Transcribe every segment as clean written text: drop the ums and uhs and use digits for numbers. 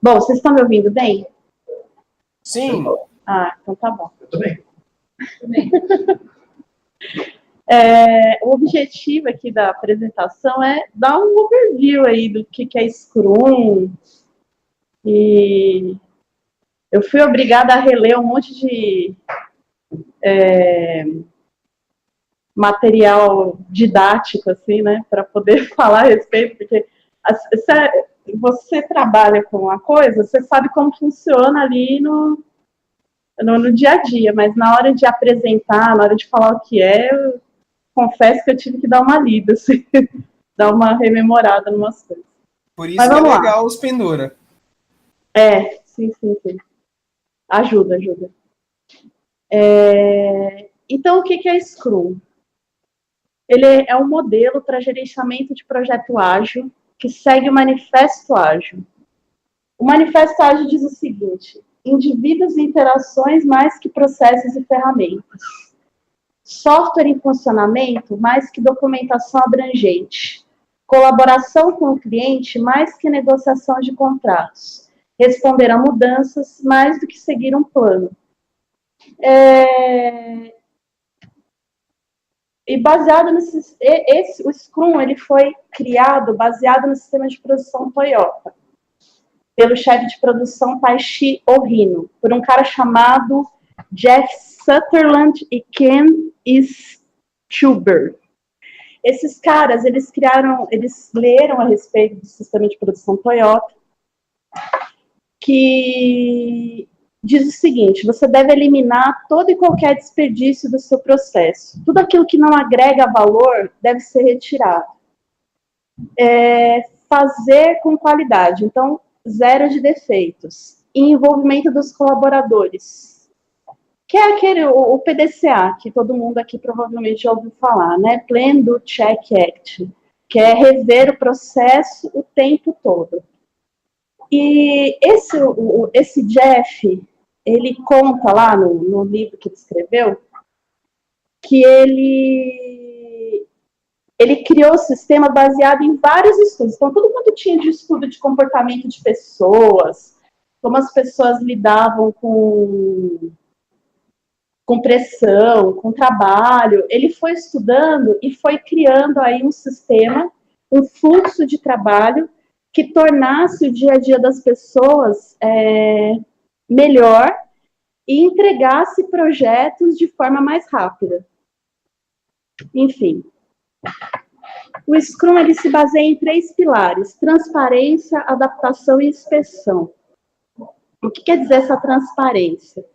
Bom, vocês estão me ouvindo bem? Sim. Então tá bom. Eu também. O objetivo aqui da apresentação é dar um overview aí do que é Scrum. E eu fui obrigada a reler um monte de material didático, assim, né, para poder falar a respeito, porque você trabalha com uma coisa, você sabe como funciona ali no dia a dia, mas na hora de apresentar, na hora de falar o que é, eu confesso que eu tive que dar uma lida, assim, dar uma rememorada em umas coisas. Por isso que é legal os pendura. Sim. Ajuda. Então, o que é Scrum? Ele é um modelo para gerenciamento de projeto ágil que segue o Manifesto Ágil. O Manifesto Ágil diz o seguinte: indivíduos e interações mais que processos e ferramentas. Software em funcionamento mais que documentação abrangente. Colaboração com o cliente mais que negociação de contratos. Responder a mudanças mais do que seguir um plano. E baseado o Scrum ele foi criado baseado no sistema de produção Toyota, pelo chefe de produção Taishi Ohino, por um cara chamado Jeff Sutherland e Ken Stuber. Esses caras, eles leram a respeito do sistema de produção Toyota, que diz o seguinte: você deve eliminar todo e qualquer desperdício do seu processo. Tudo aquilo que não agrega valor deve ser retirado. Fazer com qualidade, então, zero de defeitos. E envolvimento dos colaboradores, que é o PDCA, que todo mundo aqui provavelmente já ouviu falar, né? Plan, Do, Check, Act, que é rever o processo o tempo todo. E esse Jeff, ele conta lá no livro que ele escreveu, que ele criou o sistema baseado em vários estudos. Então, tudo quanto tinha de estudo de comportamento de pessoas, como as pessoas lidavam com pressão, com trabalho, ele foi estudando e foi criando aí um sistema, um fluxo de trabalho que tornasse o dia a dia das pessoas melhor e entregasse projetos de forma mais rápida. Enfim, o Scrum ele se baseia em 3 pilares: transparência, adaptação e inspeção. O que quer dizer essa transparência?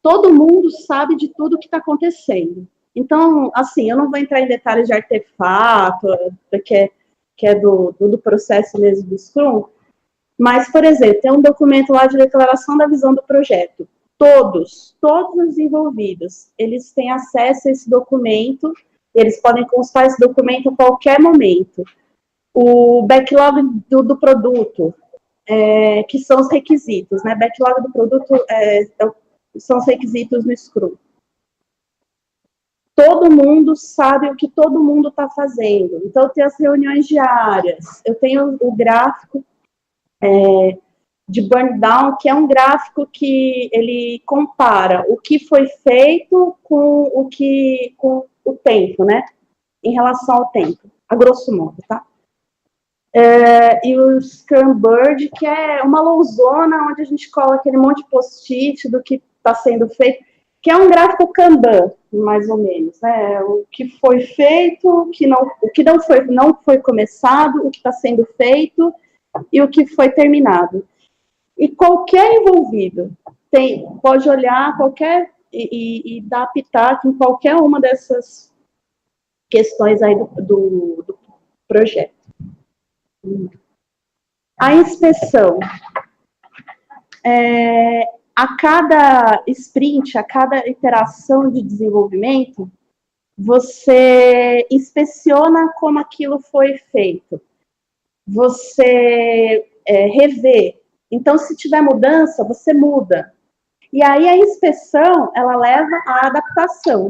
Todo mundo sabe de tudo que está acontecendo. Então, assim, eu não vou entrar em detalhes de artefato, que é do processo mesmo do Scrum, mas, por exemplo, tem um documento lá de declaração da visão do projeto. Todos os envolvidos, eles têm acesso a esse documento, eles podem consultar esse documento a qualquer momento. O backlog do produto, que são os requisitos, né? Backlog do produto são os requisitos no Scrum. Todo mundo sabe o que todo mundo está fazendo. Então, eu tenho as reuniões diárias, eu tenho o gráfico de burn down, que é um gráfico que ele compara o que foi feito com o tempo, né? Em relação ao tempo, a grosso modo, tá? E o Scrum Bird, que é uma louzona onde a gente coloca aquele monte de post-it do que está sendo feito, que é um gráfico Kanban, mais ou menos, né? O que foi feito, o que não foi começado, o que está sendo feito e o que foi terminado. E qualquer envolvido pode olhar e dar pitaco em qualquer uma dessas questões aí do projeto. A inspeção. A cada sprint, a cada iteração de desenvolvimento, você inspeciona como aquilo foi feito. Você revê. Então, se tiver mudança, você muda. E aí a inspeção, ela leva à adaptação.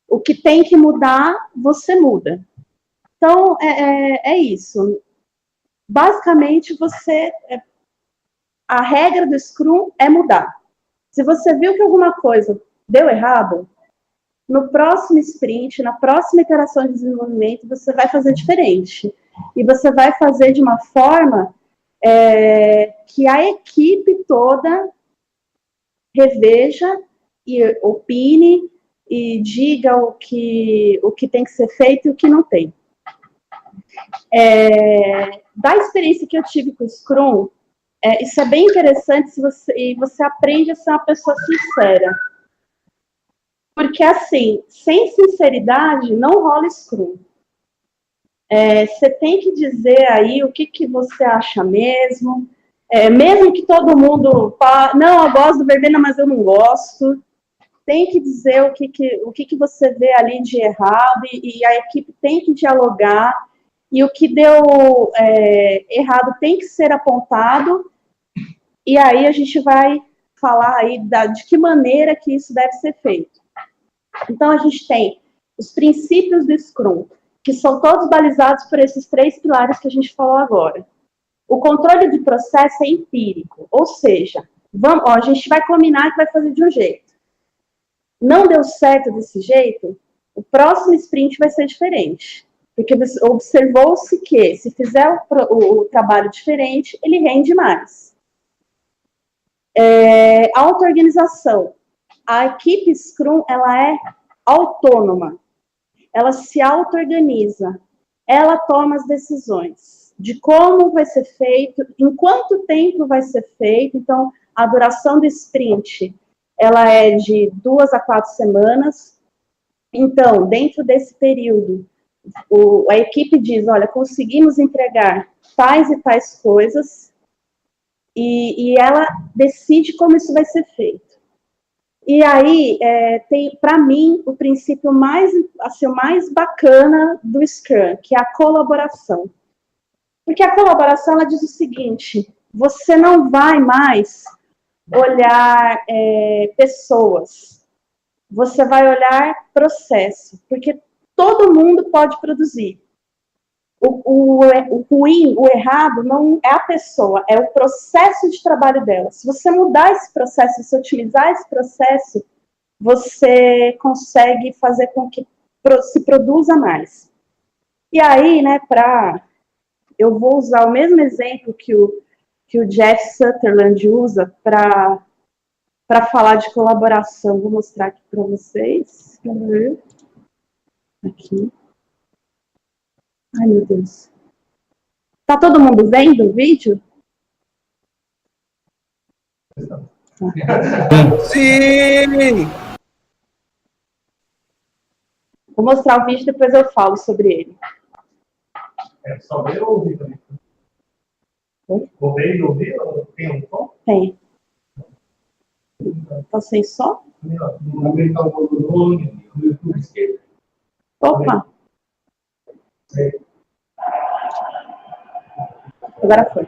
O que tem que mudar, você muda. Então, é isso. Basicamente, você A regra do Scrum é mudar. Se você viu que alguma coisa deu errado, no próximo sprint, na próxima iteração de desenvolvimento, você vai fazer diferente. E você vai fazer de uma forma que a equipe toda reveja e opine e diga o que tem que ser feito e o que não tem. Da experiência que eu tive com o Scrum, isso é bem interessante e você aprende a ser uma pessoa sincera. Porque, assim, sem sinceridade, não rola Scrum. Você tem que dizer aí o que você acha mesmo, mesmo que todo mundo fale, não, eu gosto do verbena, mas eu não gosto. Tem que dizer o que você vê ali de errado e a equipe tem que dialogar. E o que deu errado tem que ser apontado. E aí a gente vai falar aí de que maneira que isso deve ser feito. Então, a gente tem os princípios do Scrum, que são todos balizados por esses 3 pilares que a gente falou agora. O controle de processo é empírico, ou seja, a gente vai combinar que vai fazer de um jeito. Não deu certo desse jeito, o próximo sprint vai ser diferente. Porque observou-se que, se fizer o trabalho diferente, ele rende mais. Auto-organização. A equipe Scrum, ela é autônoma. Ela se auto-organiza. Ela toma as decisões de como vai ser feito, em quanto tempo vai ser feito. Então, a duração do sprint, ela é de 2 a 4 semanas. Então, dentro desse período, a equipe diz, olha, conseguimos entregar tais e tais coisas, e ela decide como isso vai ser feito. E aí, tem, para mim, o princípio mais bacana do Scrum, que é a colaboração. Porque a colaboração, ela diz o seguinte, você não vai mais olhar pessoas, você vai olhar processo, porque todo mundo pode produzir. O ruim, o errado, não é a pessoa, é o processo de trabalho dela. Se você mudar esse processo, se você otimizar esse processo, você consegue fazer com que se produza mais. E aí, né, eu vou usar o mesmo exemplo que o Jeff Sutherland usa para falar de colaboração. Vou mostrar aqui para vocês. Aqui. Ai, meu Deus. Tá todo mundo vendo o vídeo? Sim! Vou mostrar o vídeo, depois eu falo sobre ele. Só ver ou ouvir também? Vou ver e ouvir? Tem um som? Tem. Tá sem som? Aumentar o volume no YouTube esquerdo. Opa! Agora foi.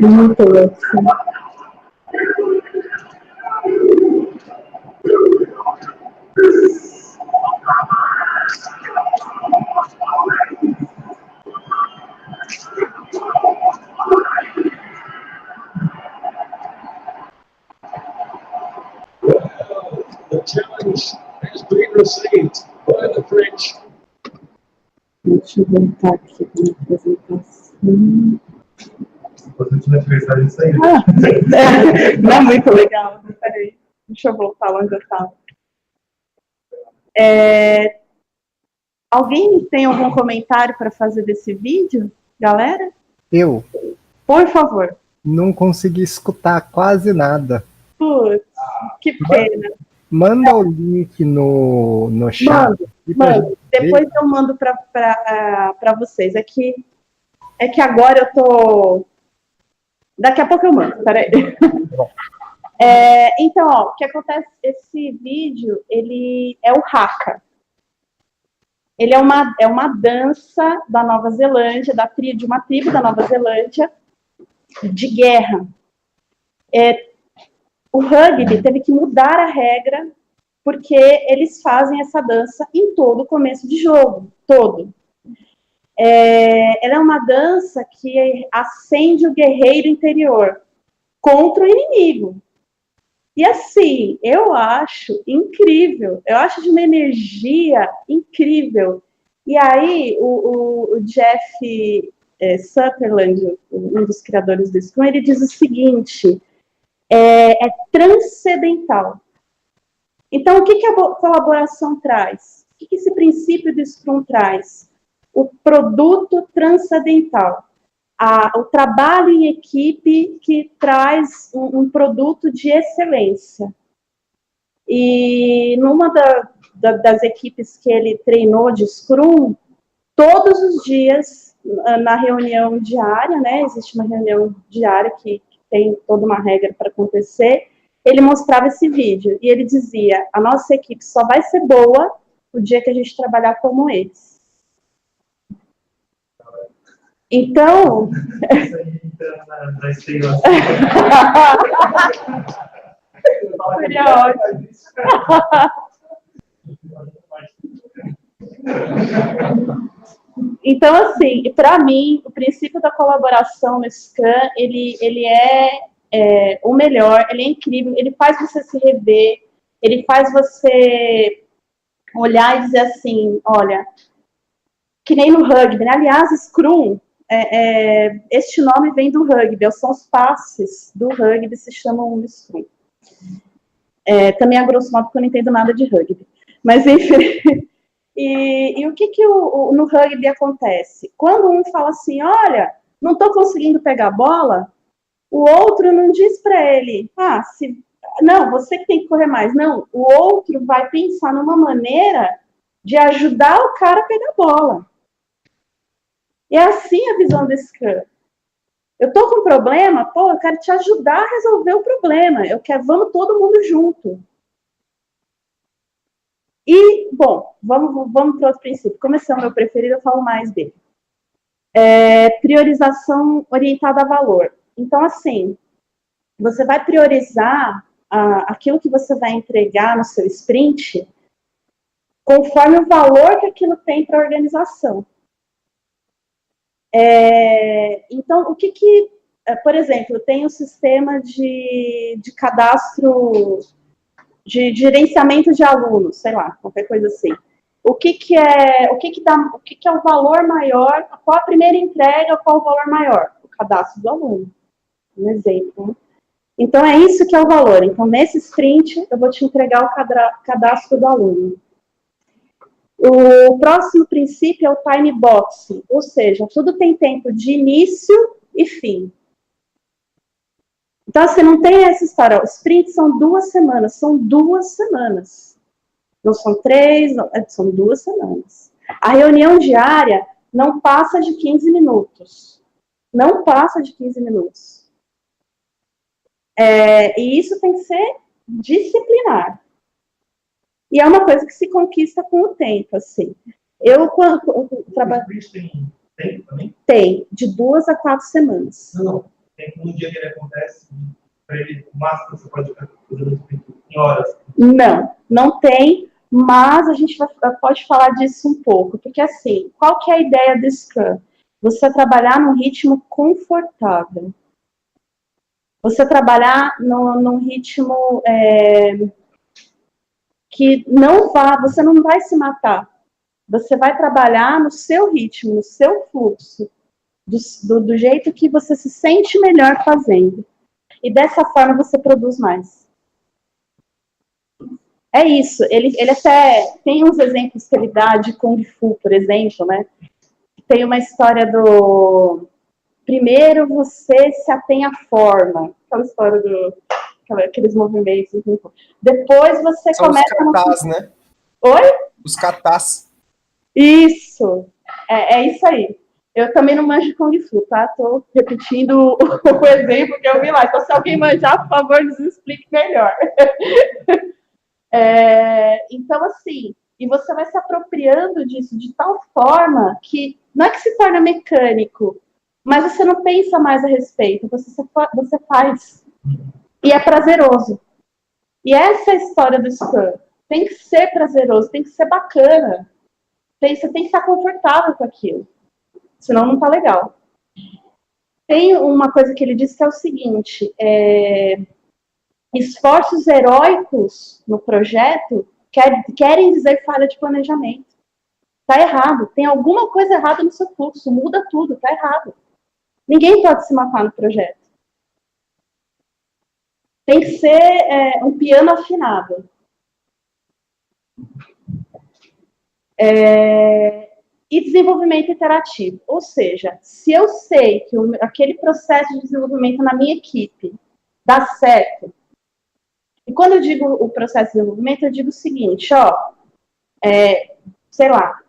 Muito louco. received by the French. Deixa eu voltar aqui para a apresentação. Depois a gente vai conversar isso aí. Não é muito legal. Peraí, deixa eu voltar onde eu estava. Alguém tem algum comentário para fazer desse vídeo, galera? Eu Por favor. não consegui escutar quase nada. Putz, que pena. Manda o link no chat. Mando. Depois eu mando para vocês. É que agora eu tô... Daqui a pouco eu mando, peraí. Então, ó, o que acontece? Esse vídeo, ele é o Haka. Ele é uma dança da Nova Zelândia, de uma tribo da Nova Zelândia, de guerra. O rugby teve que mudar a regra, porque eles fazem essa dança em todo começo de jogo, todo. Ela é uma dança que acende o guerreiro interior contra o inimigo. E assim, eu acho incrível, eu acho de uma energia incrível. E aí, o Jeff Sutherland, um dos criadores do Scrum, ele diz o seguinte, é transcendental. Então, o que a colaboração traz? O que esse princípio do Scrum traz? O produto transcendental. O trabalho em equipe que traz um produto de excelência. E numa das equipes que ele treinou de Scrum, todos os dias, na reunião diária, né, existe uma reunião diária que tem toda uma regra para acontecer, ele mostrava esse vídeo, e ele dizia, a nossa equipe só vai ser boa o dia que a gente trabalhar como eles. Então... Isso aí entra na esteira. Seria ótimo. Então, assim, para mim, o princípio da colaboração no Scrum, ele é o melhor, ele é incrível, ele faz você se rever, ele faz você olhar e dizer assim, olha, que nem no rugby, né? Aliás, Scrum, este nome vem do rugby, são os passes do rugby, se chamam Scrum. Também a grosso modo, porque eu não entendo nada de rugby. Mas, enfim... E o que no rugby acontece? Quando um fala assim, olha, não estou conseguindo pegar a bola, o outro não diz para ele, não, você que tem que correr mais. Não, o outro vai pensar numa maneira de ajudar o cara a pegar a bola. É assim a visão do Scrum. Eu estou com um problema, eu quero te ajudar a resolver o problema. Vamos todo mundo junto. E, bom, vamos para outro princípio. Como esse é o meu preferido, eu falo mais dele. Priorização orientada a valor. Então, assim, você vai priorizar aquilo que você vai entregar no seu sprint conforme o valor que aquilo tem para a organização. Então, por exemplo, tem um sistema de cadastro... de gerenciamento de alunos, sei lá, qualquer coisa assim. O que é o valor maior, qual a primeira entrega, qual o valor maior? O cadastro do aluno, um exemplo. Então, é isso que é o valor. Então, nesse sprint, eu vou te entregar o cadastro do aluno. O próximo princípio é o time boxing, ou seja, tudo tem tempo de início e fim. Então, você não tem essa história. Os sprints são 2 semanas. São 2 semanas. Não são 3, são 2 semanas. A reunião diária não passa de 15 minutos. Não passa de 15 minutos. E isso tem que ser disciplinar. E é uma coisa que se conquista com o tempo, assim. Quando trabalho... Tem tempo também? Tem, de 2 a 4 semanas. Não. No dia que ele acontece, para ele, o máximo você pode ficar fazendo em horas? Não tem, mas a gente pode falar disso um pouco, porque assim, qual que é a ideia do Scrum? Você trabalhar num ritmo confortável. Você trabalhar num ritmo que você não vai se matar. Você vai trabalhar no seu ritmo, no seu fluxo, do jeito que você se sente melhor fazendo. E dessa forma você produz mais. É isso. Ele até tem uns exemplos que ele dá de Kung Fu, por exemplo, né? Tem uma história do... Primeiro você se atém à forma. Aquela história aqueles movimentos. Depois você começa... São os katas, né? Oi? Os katas. Isso. É isso aí. Eu também não manjo Kung Fu, tá? Tô repetindo o exemplo que eu vi lá. Então, se alguém manjar, por favor, nos explique melhor. Então, assim, e você vai se apropriando disso de tal forma que não é que se torna mecânico, mas você não pensa mais a respeito, você faz. E é prazeroso. E essa é a história do Scrum. Tem que ser prazeroso, tem que ser bacana. Você tem que estar confortável com aquilo. Senão não tá legal. Tem uma coisa que ele disse que é o seguinte, esforços heróicos no projeto querem dizer falha de planejamento. Tá errado. Tem alguma coisa errada no seu fluxo. Muda tudo. Tá errado. Ninguém pode se matar no projeto. Tem que ser um piano afinado. E desenvolvimento interativo. Ou seja, se eu sei que aquele processo de desenvolvimento na minha equipe dá certo, e quando eu digo o processo de desenvolvimento, eu digo o seguinte, sei lá,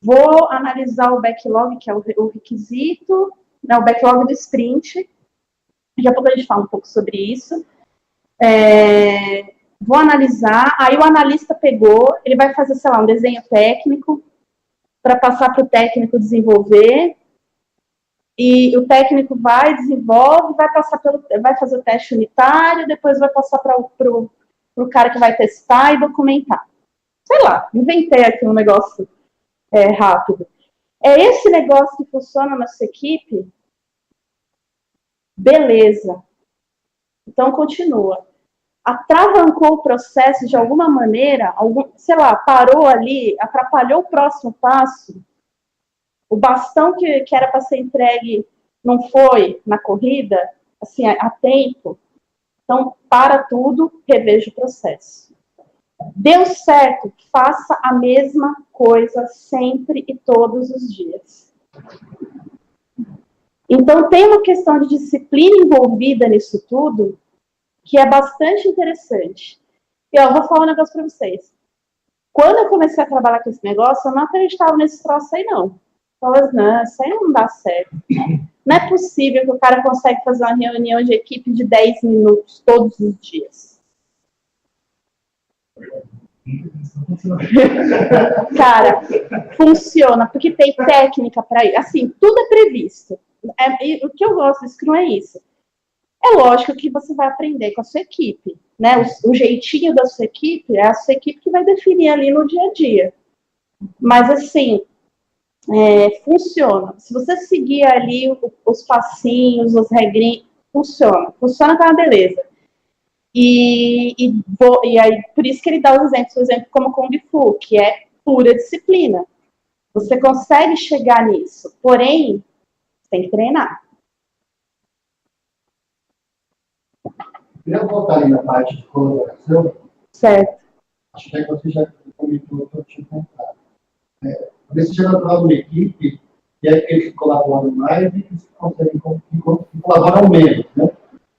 vou analisar o backlog, que é o requisito, o backlog do sprint, daqui a pouco a gente fala um pouco sobre isso, vou analisar, aí o analista pegou, ele vai fazer, sei lá, um desenho técnico, para passar para o técnico desenvolver, e o técnico desenvolve, vai fazer o teste unitário, depois vai passar para o cara que vai testar e documentar. Sei lá, inventei aqui um negócio rápido. É esse negócio que funciona na sua equipe? Beleza. Então, continua. Atravancou o processo de alguma maneira, sei lá, parou ali, atrapalhou o próximo passo, o bastão que era para ser entregue não foi na corrida, assim, a tempo, então para tudo, reveja o processo. Deu certo, faça a mesma coisa sempre e todos os dias. Então tem uma questão de disciplina envolvida nisso tudo, que é bastante interessante. E eu vou falar um negócio para vocês. Quando eu comecei a trabalhar com esse negócio, eu não acreditava nesse troço aí, não. Eu falava, não, isso aí não dá certo. Não é possível que o cara consegue fazer uma reunião de equipe de 10 minutos todos os dias. Cara, funciona, porque tem técnica para isso. Assim, tudo é previsto. O que eu gosto do Scrum é isso. É lógico que você vai aprender com a sua equipe, né? O jeitinho da sua equipe é a sua equipe que vai definir ali no dia a dia. Mas, assim, funciona. Se você seguir ali os passinhos, os regrinhos, funciona. Funciona com a beleza. E aí, por isso que ele dá os exemplos, por exemplo, como Kung Fu, que é pura disciplina. Você consegue chegar nisso, porém, tem que treinar. Queria voltar ali na parte de colaboração. Certo. Acho que você já comentou que eu tinha contado. Talvez seja natural numa equipe que é aqueles que colaboram mais e que conseguem que colaboram menos. Né?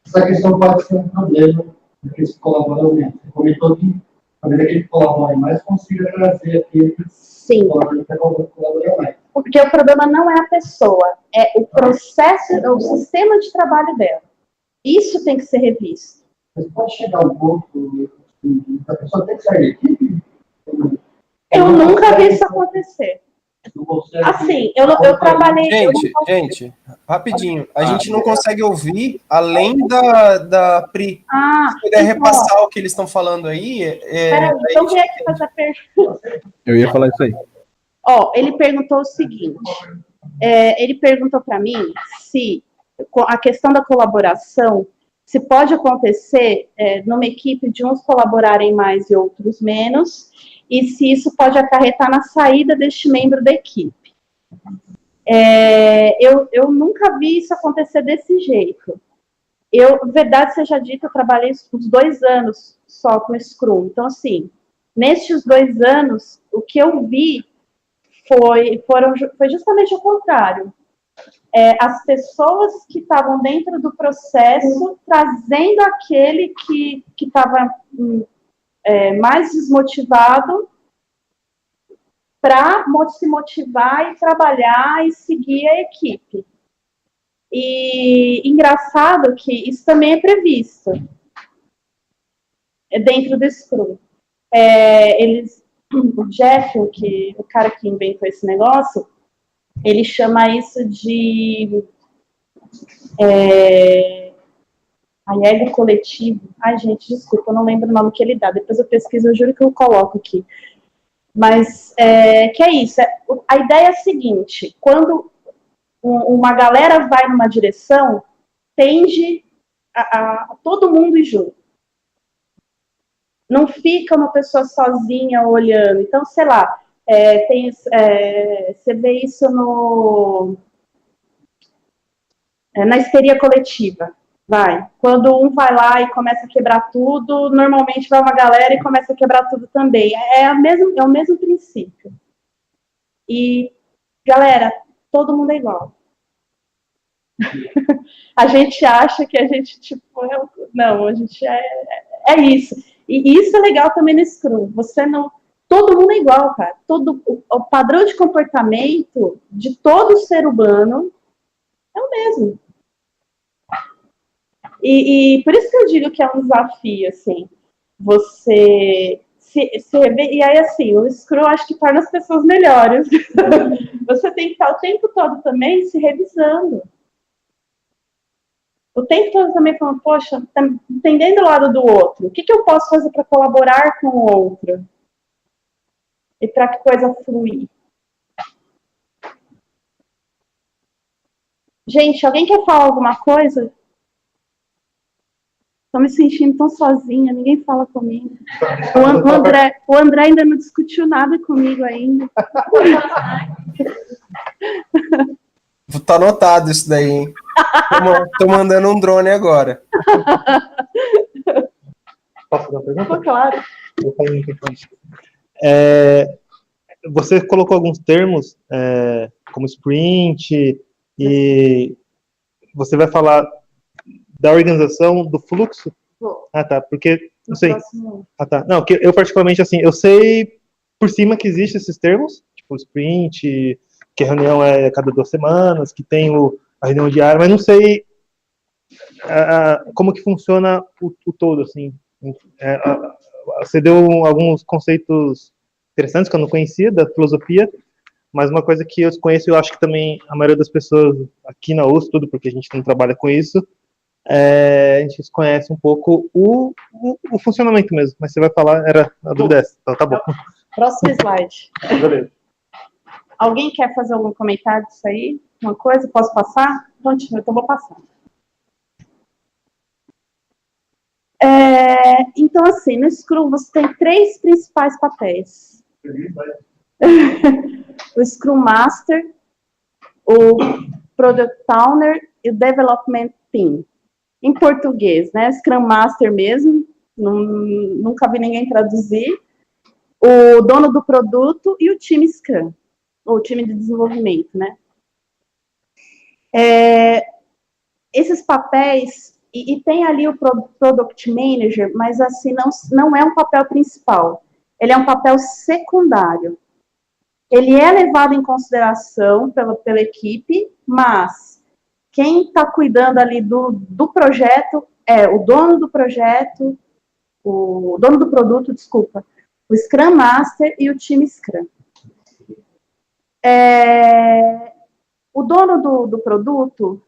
Essa questão pode ser um problema daqueles que colaboram menos. Você comentou que talvez aquele que colabora mais consiga trazer aquele que colabora mais. Porque o problema não é a pessoa, é o processo, é o sistema de trabalho dela. Isso tem que ser revisto. Mas pode chegar um ponto a pessoa tem que sair da equipe? Eu nunca vi isso acontecer. Assim, eu trabalhei... Gente, rapidinho. A gente não consegue ouvir além da Pri. Se puder repassar o que eles estão falando aí... Peraí, então quem é que faz a pergunta? Eu ia falar isso aí. Ele perguntou o seguinte. Ele perguntou para mim se a questão da colaboração, se pode acontecer numa equipe de uns colaborarem mais e outros menos, e se isso pode acarretar na saída deste membro da equipe. Eu nunca vi isso acontecer desse jeito. Verdade seja dita, eu trabalhei uns 2 anos só com Scrum. Então, assim, nestes 2 anos, o que eu vi foi justamente o contrário. As pessoas que estavam dentro do processo trazendo aquele que estava mais desmotivado para se motivar e trabalhar e seguir a equipe. E engraçado que isso também é previsto dentro do Scrum. O Jeff, o cara que inventou esse negócio, ele chama isso de ego coletivo. Ai, gente, desculpa, eu não lembro o nome que ele dá. Depois eu pesquiso, eu juro que eu coloco aqui. Mas, que é isso. A ideia é a seguinte, quando uma galera vai numa direção, tende a todo mundo ir junto. Não fica uma pessoa sozinha olhando. Então, sei lá, você vê isso na histeria coletiva. Quando um vai lá e começa a quebrar tudo, normalmente vai uma galera e começa a quebrar tudo também. É o mesmo princípio. E, galera, todo mundo é igual. A gente acha que a gente, não, a gente é isso. E isso é legal também no Scrum. Todo mundo é igual, cara. O padrão de comportamento de todo ser humano é o mesmo. E por isso que eu digo que é um desafio, assim, você se rever, e aí, assim, o Scrum acho que torna as pessoas melhores. Você tem que estar o tempo todo também se revisando. O tempo todo também falando, poxa, tá entendendo o lado do outro. O que eu posso fazer para colaborar com o outro? E para que coisa fluir? Gente, alguém quer falar alguma coisa? Estou me sentindo tão sozinha, ninguém fala comigo. O André ainda não discutiu nada comigo ainda. Tá anotado isso daí, hein? Tô mandando um drone agora. Posso fazer uma pergunta? Claro. Eu falo no microfone. Você colocou alguns termos, como sprint, e você vai falar da organização do fluxo? Ah, tá, porque, não sei. Ah, tá. Não, que eu particularmente, assim, eu sei por cima que existem esses termos, tipo sprint, que a reunião é a cada 2 semanas, que tem a reunião diária, mas não sei como que funciona o todo, assim. Você deu alguns conceitos interessantes que eu não conhecia da filosofia, mas uma coisa que eu conheço, eu acho que também a maioria das pessoas aqui na USP, tudo porque a gente não trabalha com isso, a gente conhece um pouco o funcionamento mesmo, mas você vai falar, era a dúvida dessa, então tá bom. Próximo slide. Beleza. Alguém quer fazer algum comentário disso aí? Uma coisa? Posso passar? Então vou passar. Então, assim, no Scrum você tem 3 principais papéis. O Scrum Master, o Product Owner e o Development Team. Em português, né? Scrum Master mesmo, nunca vi ninguém traduzir. O dono do produto e o time Scrum, ou time de desenvolvimento, né? Esses papéis, e tem ali o Product Manager, mas assim, não é um papel principal. Ele é um papel secundário. Ele é levado em consideração pela equipe, mas quem está cuidando ali do projeto é o dono do projeto, o dono do produto, desculpa, o Scrum Master e o time Scrum. O dono do produto,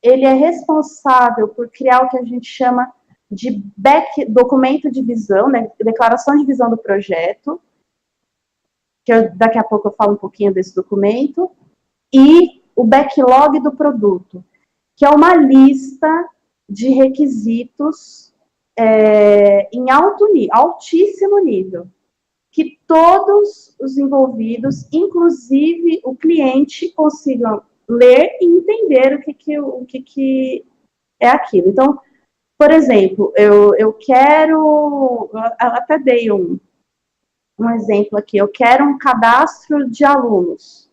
ele é responsável por criar o que a gente chama de documento de visão, né, declaração de visão do projeto, que daqui a pouco eu falo um pouquinho desse documento, e o backlog do produto, que é uma lista de requisitos em altíssimo nível, que todos os envolvidos, inclusive o cliente, consigam ler e entender o que é aquilo. Então, por exemplo, eu quero, eu até dei um exemplo aqui, eu quero um cadastro de alunos.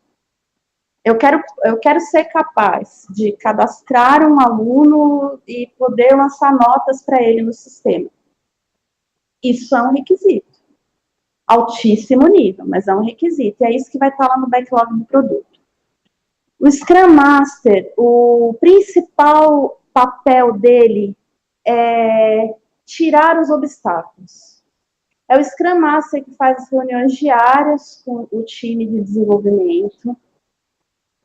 Eu quero ser capaz de cadastrar um aluno e poder lançar notas para ele no sistema. Isso é um requisito. Altíssimo nível, mas é um requisito. E é isso que vai estar lá no backlog do produto. O Scrum Master, o principal papel dele é tirar os obstáculos. É o Scrum Master que faz as reuniões diárias com o time de desenvolvimento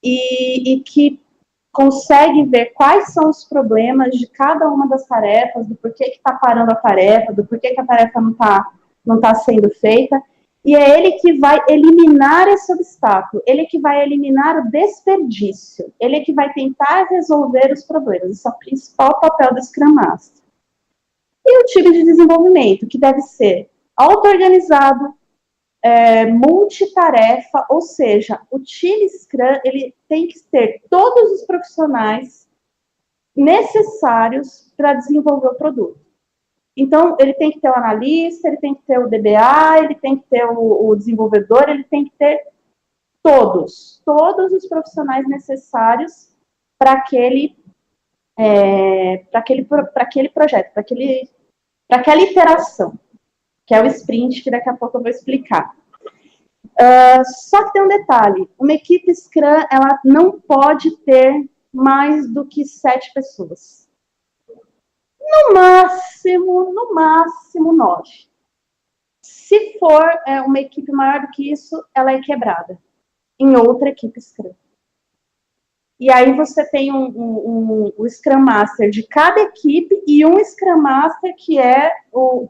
e que consegue ver quais são os problemas de cada uma das tarefas, do porquê que está parando a tarefa, do porquê que a tarefa não tá sendo feita, e é ele que vai eliminar esse obstáculo, ele que vai eliminar o desperdício, ele que vai tentar resolver os problemas. Esse é o principal papel do Scrum Master. E o time de desenvolvimento, que deve ser auto-organizado, multitarefa, ou seja, o time Scrum, ele tem que ter todos os profissionais necessários para desenvolver o produto. Então, ele tem que ter o analista, ele tem que ter o DBA, ele tem que ter o desenvolvedor, ele tem que ter todos os profissionais necessários para aquele projeto, para aquela iteração, que é o sprint, que daqui a pouco eu vou explicar. Só que tem um detalhe, uma equipe Scrum, ela não pode ter mais do que 7 pessoas. No máximo 9. Se for uma equipe maior do que isso, ela é quebrada em outra equipe Scrum. E aí você tem o Scrum Master de cada equipe e um Scrum Master que é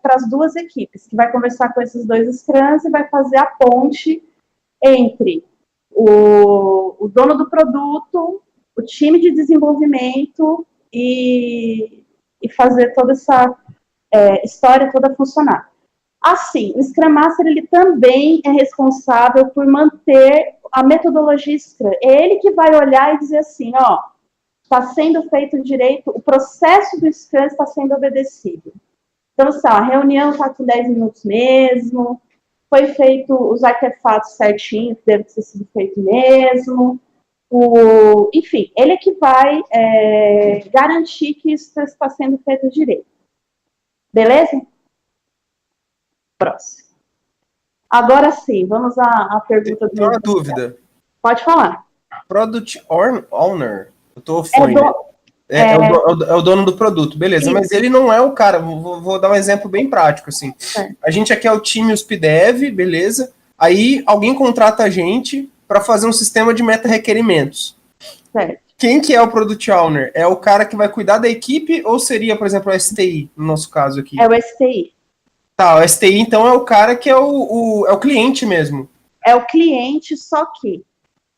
para as duas equipes, que vai conversar com esses dois Scrums e vai fazer a ponte entre o dono do produto, o time de desenvolvimento e fazer toda essa história toda funcionar. Assim, o Scrum Master, ele também é responsável por manter a metodologia Scrum. É ele que vai olhar e dizer assim, está sendo feito direito, o processo do Scrum está sendo obedecido. Então, assim, a reunião está com 10 minutos mesmo, foi feito os artefatos certinho, que deve ter sido feito mesmo. Enfim, ele é que vai garantir que isso está sendo feito direito. Beleza? Próximo. Agora sim, vamos à pergunta do... Tem uma dúvida. Pode falar. Product Owner, eu tô fone. É o dono do produto, beleza, isso. Mas ele não é o cara, vou dar um exemplo bem prático, assim. A gente aqui é o time USP-Dev, beleza, aí alguém contrata a gente para fazer um sistema de meta-requerimentos. Certo. Quem que é o Product Owner? É o cara que vai cuidar da equipe ou seria, por exemplo, o STI, no nosso caso aqui? É o STI. Tá, o STI, então, é o cara que é o cliente mesmo. É o cliente, só que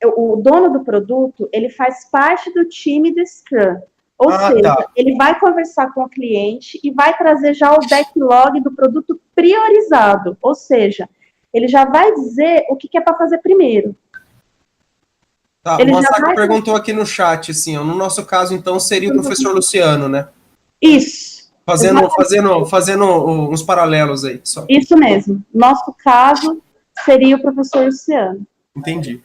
o dono do produto, ele faz parte do time do Scrum. Ou seja, ele vai conversar com o cliente e vai trazer já o backlog do produto priorizado. Ou seja, ele já vai dizer o que é para fazer primeiro. Tá, o Massaco perguntou aqui no chat, assim, no nosso caso, então, seria o professor Luciano, né? Isso. Fazendo uns paralelos aí. Só. Isso mesmo. Nosso caso seria o professor Luciano. Entendi.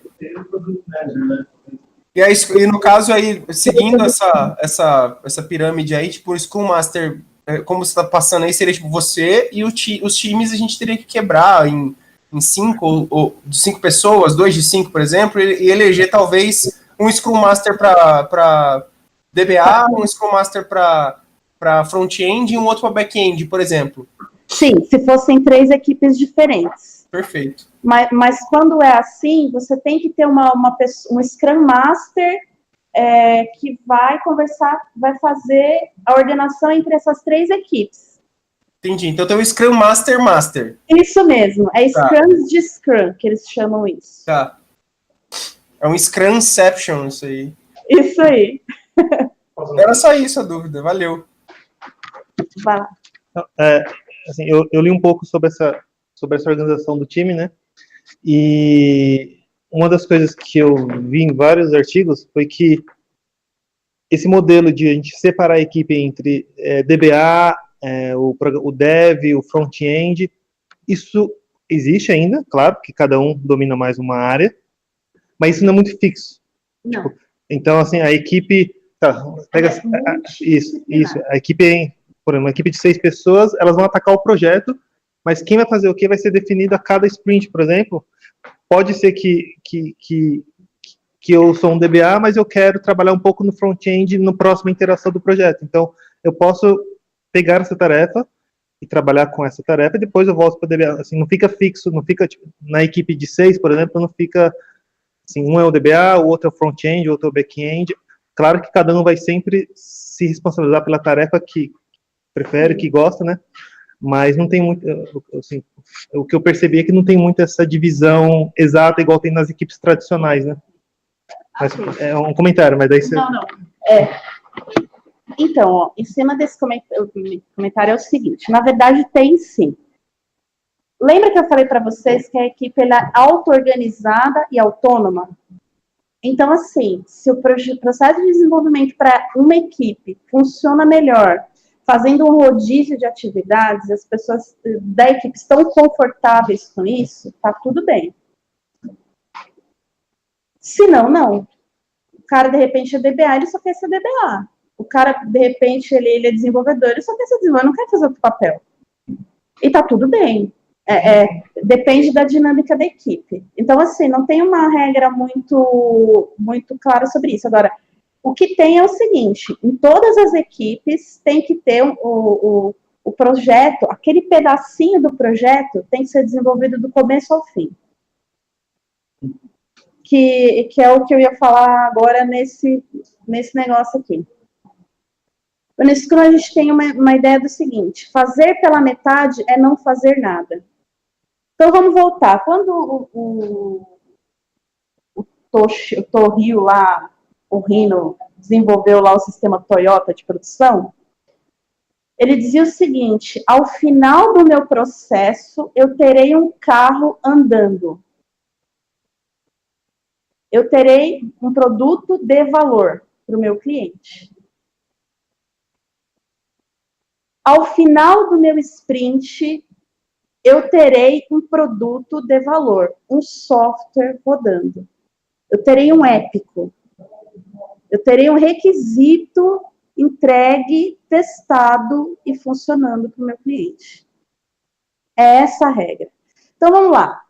E aí, no caso aí, seguindo essa pirâmide aí, tipo, o Scrum Master, como você está passando aí, seria tipo você e os times a gente teria que quebrar em 5 de 5 pessoas, 2 de 5, por exemplo, e eleger talvez um Scrum Master para DBA, um Scrum Master para front-end e um outro para back-end, por exemplo. Sim, se fossem 3 equipes diferentes. Perfeito. Mas quando é assim, você tem que ter um Scrum Master que vai conversar, vai fazer a ordenação entre essas 3 equipes. Entendi. Então tem o Scrum Master. Isso mesmo. É Scrums de Scrum, que eles chamam isso. Tá. É um Scrumception, isso aí. Isso aí. Era só isso a dúvida, valeu. Vai lá. Assim, eu li um pouco sobre essa organização do time, né? E uma das coisas que eu vi em vários artigos foi que esse modelo de a gente separar a equipe entre DBA, o dev, o front-end, isso existe ainda, claro, que cada um domina mais uma área, mas isso não é muito fixo. Não. Tipo, então, assim, a equipe... pega isso, a equipe, por exemplo, uma equipe de 6 pessoas, elas vão atacar o projeto, mas quem vai fazer o que vai ser definido a cada sprint, por exemplo. Pode ser que eu sou um DBA, mas eu quero trabalhar um pouco no front-end no próximo interação do projeto. Então, eu posso pegar essa tarefa e trabalhar com essa tarefa, e depois eu volto para o DBA. Assim, não fica fixo, não fica, tipo, na equipe de 6, por exemplo, não fica, assim, um é o DBA, o outro é o front-end, o outro é o back-end. Claro que cada um vai sempre se responsabilizar pela tarefa que prefere, que gosta, né? Mas não tem muito, assim, o que eu percebi é que não tem muito essa divisão exata igual tem nas equipes tradicionais, né? Mas, é um comentário, mas daí você... Não. Então, ó, em cima desse comentário é o seguinte, na verdade tem sim. Lembra que eu falei para vocês que a equipe ela é auto-organizada e autônoma? Então, assim, se o processo de desenvolvimento para uma equipe funciona melhor, fazendo um rodízio de atividades, as pessoas da equipe estão confortáveis com isso, tá tudo bem. Se não, não. O cara, de repente, é DBA, ele só quer ser DBA. O cara, de repente, ele é desenvolvedor, ele só quer ser desenvolvedor, não quer fazer outro papel. E tá tudo bem. Depende da dinâmica da equipe. Então, assim, não tem uma regra muito clara sobre isso. Agora, o que tem é o seguinte, em todas as equipes tem que ter o projeto, aquele pedacinho do projeto tem que ser desenvolvido do começo ao fim. Que é o que eu ia falar agora nesse negócio aqui. No Scrum a gente tem uma ideia do seguinte, fazer pela metade é não fazer nada. Então vamos voltar. Quando o Tohiro lá, o Rino, desenvolveu lá o sistema Toyota de produção, ele dizia o seguinte, ao final do meu processo, eu terei um carro andando. Eu terei um produto de valor para o meu cliente. Ao final do meu sprint, eu terei um produto de valor, um software rodando. Eu terei um épico. Eu terei um requisito entregue, testado e funcionando para o meu cliente. É essa a regra. Então, vamos lá.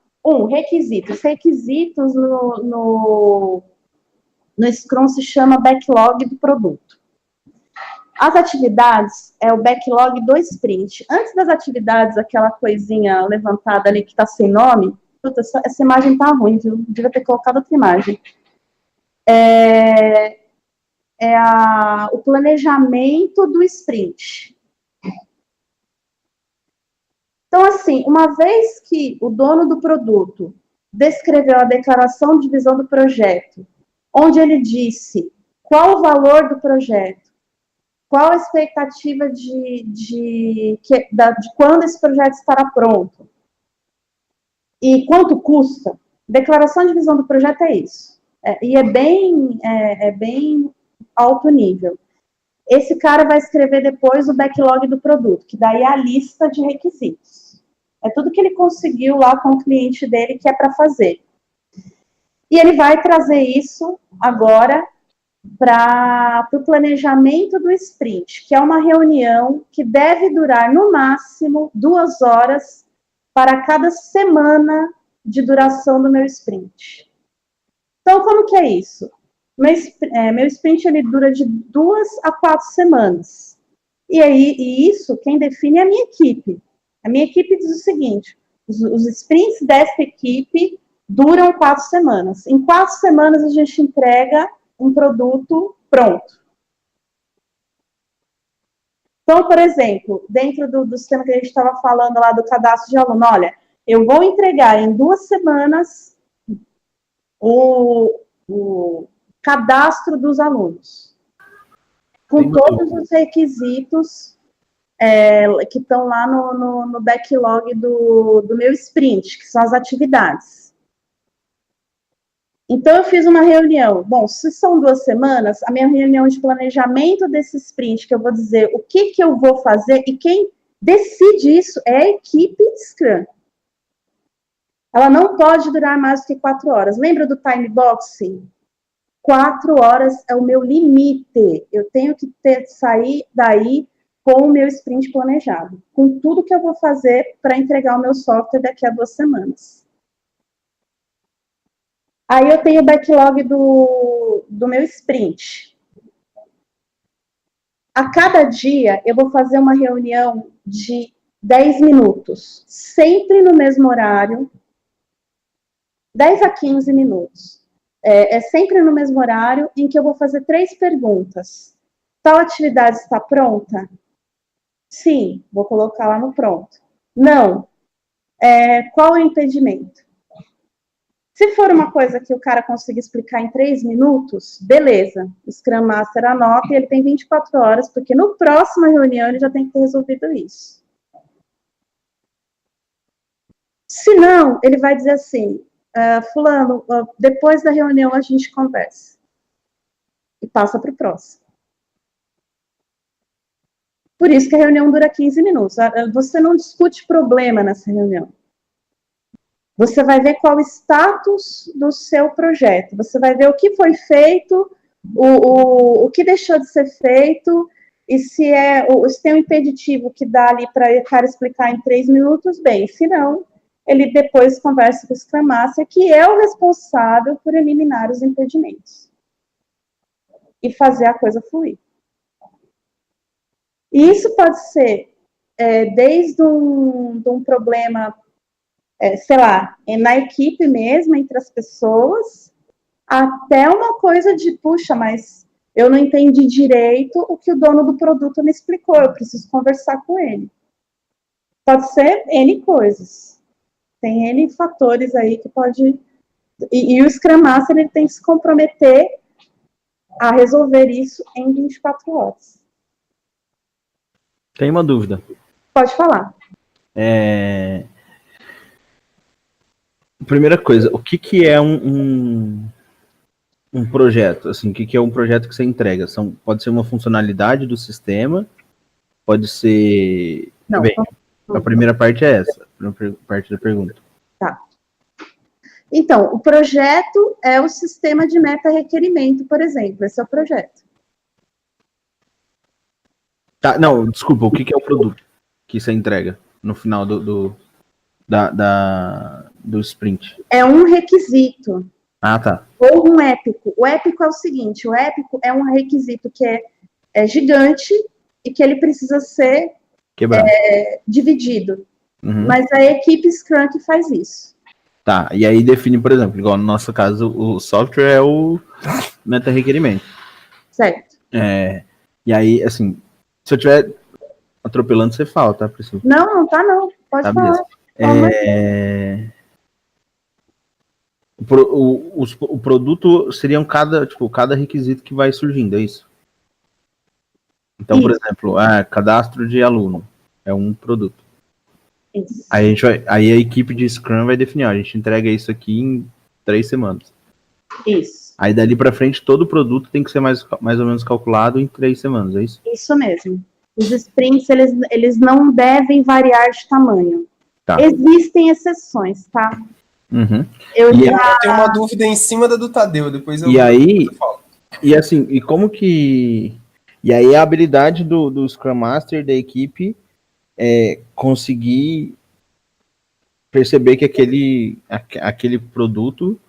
Requisitos. Requisitos no Scrum se chama backlog do produto. As atividades é o backlog do sprint. Antes das atividades, aquela coisinha levantada ali que está sem nome, puta, essa imagem está ruim, viu? Devia ter colocado outra imagem. O planejamento do sprint. Então, assim, uma vez que o dono do produto descreveu a declaração de visão do projeto, onde ele disse qual o valor do projeto, qual a expectativa de quando esse projeto estará pronto, e quanto custa, declaração de visão do projeto é isso. E é bem alto nível. Esse cara vai escrever depois o backlog do produto, que daí é a lista de requisitos. É tudo que ele conseguiu lá com o cliente dele que é para fazer. E ele vai trazer isso agora para o planejamento do sprint, que é uma reunião que deve durar no máximo 2 horas para cada semana de duração do meu sprint. Então, como que é isso? Meu sprint ele dura de 2 a 4 semanas. E isso, quem define é a minha equipe. A minha equipe diz o seguinte, os sprints dessa equipe duram 4 semanas. Em 4 semanas a gente entrega um produto pronto. Então, por exemplo, dentro do sistema que a gente estava falando lá do cadastro de aluno, olha, eu vou entregar em 2 semanas o cadastro dos alunos. com todos os requisitos que estão lá no backlog do meu sprint, que são as atividades. Então, eu fiz uma reunião. Bom, se são 2 semanas, a minha reunião de planejamento desse sprint, que eu vou dizer o que eu vou fazer, e quem decide isso é a equipe Scrum. Ela não pode durar mais do que 4 horas. Lembra do time boxing? 4 horas é o meu limite. Eu tenho que sair daí com o meu sprint planejado, com tudo que eu vou fazer para entregar o meu software daqui a 2 semanas. Aí eu tenho o backlog do meu sprint. A cada dia, eu vou fazer uma reunião de 10 minutos, sempre no mesmo horário, 10 a 15 minutos. É sempre no mesmo horário, em que eu vou fazer 3 perguntas. Tal atividade está pronta? Sim, vou colocar lá no pronto. Não. Qual é o impedimento? Se for uma coisa que o cara consiga explicar em 3 minutos, beleza. O Scrum Master anota e ele tem 24 horas, porque no próxima reunião ele já tem que ter resolvido isso. Se não, ele vai dizer assim, fulano, depois da reunião a gente conversa. E passa para o próximo. Por isso que a reunião dura 15 minutos. Você não discute problema nessa reunião. Você vai ver qual o status do seu projeto. Você vai ver o que foi feito, o que deixou de ser feito, e se tem um impeditivo que dá ali para o cara explicar em 3 minutos, bem. Se não, ele depois conversa com o Scrum Master, que é o responsável por eliminar os impedimentos. E fazer a coisa fluir. E isso pode ser desde um problema, sei lá, na equipe mesmo, entre as pessoas, até uma coisa de, puxa, mas eu não entendi direito o que o dono do produto me explicou, eu preciso conversar com ele. Pode ser N coisas. Tem N fatores aí que pode... E o Scrum Master, ele tem que se comprometer a resolver isso em 24 horas. Tem uma dúvida. Pode falar. Primeira coisa, o que é um projeto? Assim, o que é um projeto que você entrega? Pode ser uma funcionalidade do sistema, pode ser... Não. Bem, a primeira parte é essa, a primeira parte da pergunta. Tá. Então, o projeto é o sistema de meta-requerimento, por exemplo. Esse é o projeto. Tá, não, desculpa, o que é o produto que você entrega no final do sprint? É um requisito. Ah, tá. Ou um épico. O épico é o seguinte, o épico é um requisito que é gigante e que ele precisa ser dividido. Uhum. Mas é a equipe Scrum que faz isso. Tá, e aí define, por exemplo, igual no nosso caso, o software é o meta-requerimento. Certo. E aí, assim, se eu estiver atropelando, você fala, tá, Priscila? Não tá não. Pode falar. O produto seriam cada requisito que vai surgindo, é isso? Então, por exemplo, cadastro de aluno é um produto. Isso. Aí a equipe de Scrum vai definir, a gente entrega isso aqui em 3 semanas. Isso. Aí dali pra frente, todo produto tem que ser mais ou menos calculado em 3 semanas, é isso? Isso mesmo. Os sprints, eles não devem variar de tamanho. Tá. Existem exceções, tá? Uhum. Eu tenho uma dúvida em cima da do Tadeu, depois eu falo. E assim, e como que... E aí a habilidade do Scrum Master, da equipe, é conseguir perceber que aquele produto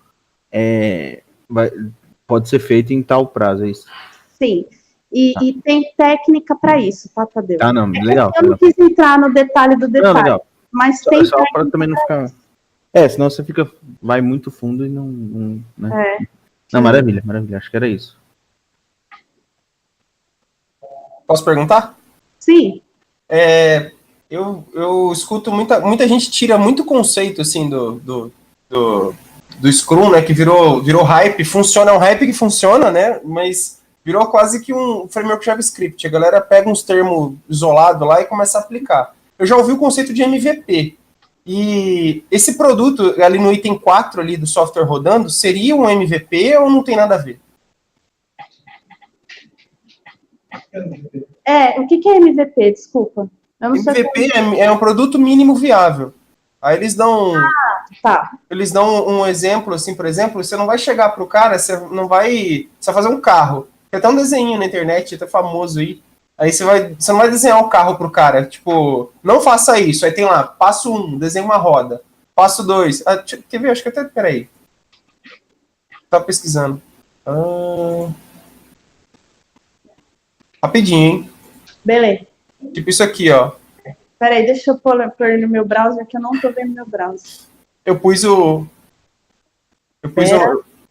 pode ser feito em tal prazo, é isso? Sim. E tem técnica para isso, tá, Tadeu? Ah, não, legal. Eu não quis entrar no detalhe do detalhe. Não, legal. Mas tem só técnica para também não ficar... senão você vai muito fundo e não né? Não, maravilha, acho que era isso. Posso perguntar? Sim. Eu escuto muita gente tira muito conceito, assim, do Scrum, né, que virou hype, é um hype que funciona, né, mas Virou quase que um framework JavaScript. A galera pega uns termos isolados lá e começa a aplicar. Eu já ouvi o conceito de MVP. E esse produto, ali no item 4 ali do software rodando, seria um MVP ou não tem nada a ver? O que é MVP? Desculpa. Eu não sei MVP é um produto mínimo viável. Aí eles dão tá. Eles dão um exemplo, assim, por exemplo, você não vai chegar pro cara, você vai fazer um carro. Tem até um desenho na internet, até famoso aí. Aí você não vai desenhar o carro pro cara, tipo, não faça isso. Aí tem lá, passo 1, desenha uma roda. Passo 2, quer ver? Acho que até, peraí. Tá pesquisando. Rapidinho, hein? Beleza. Tipo isso aqui, ó. Peraí, deixa eu pôr no meu browser, que eu não tô vendo meu browser. Eu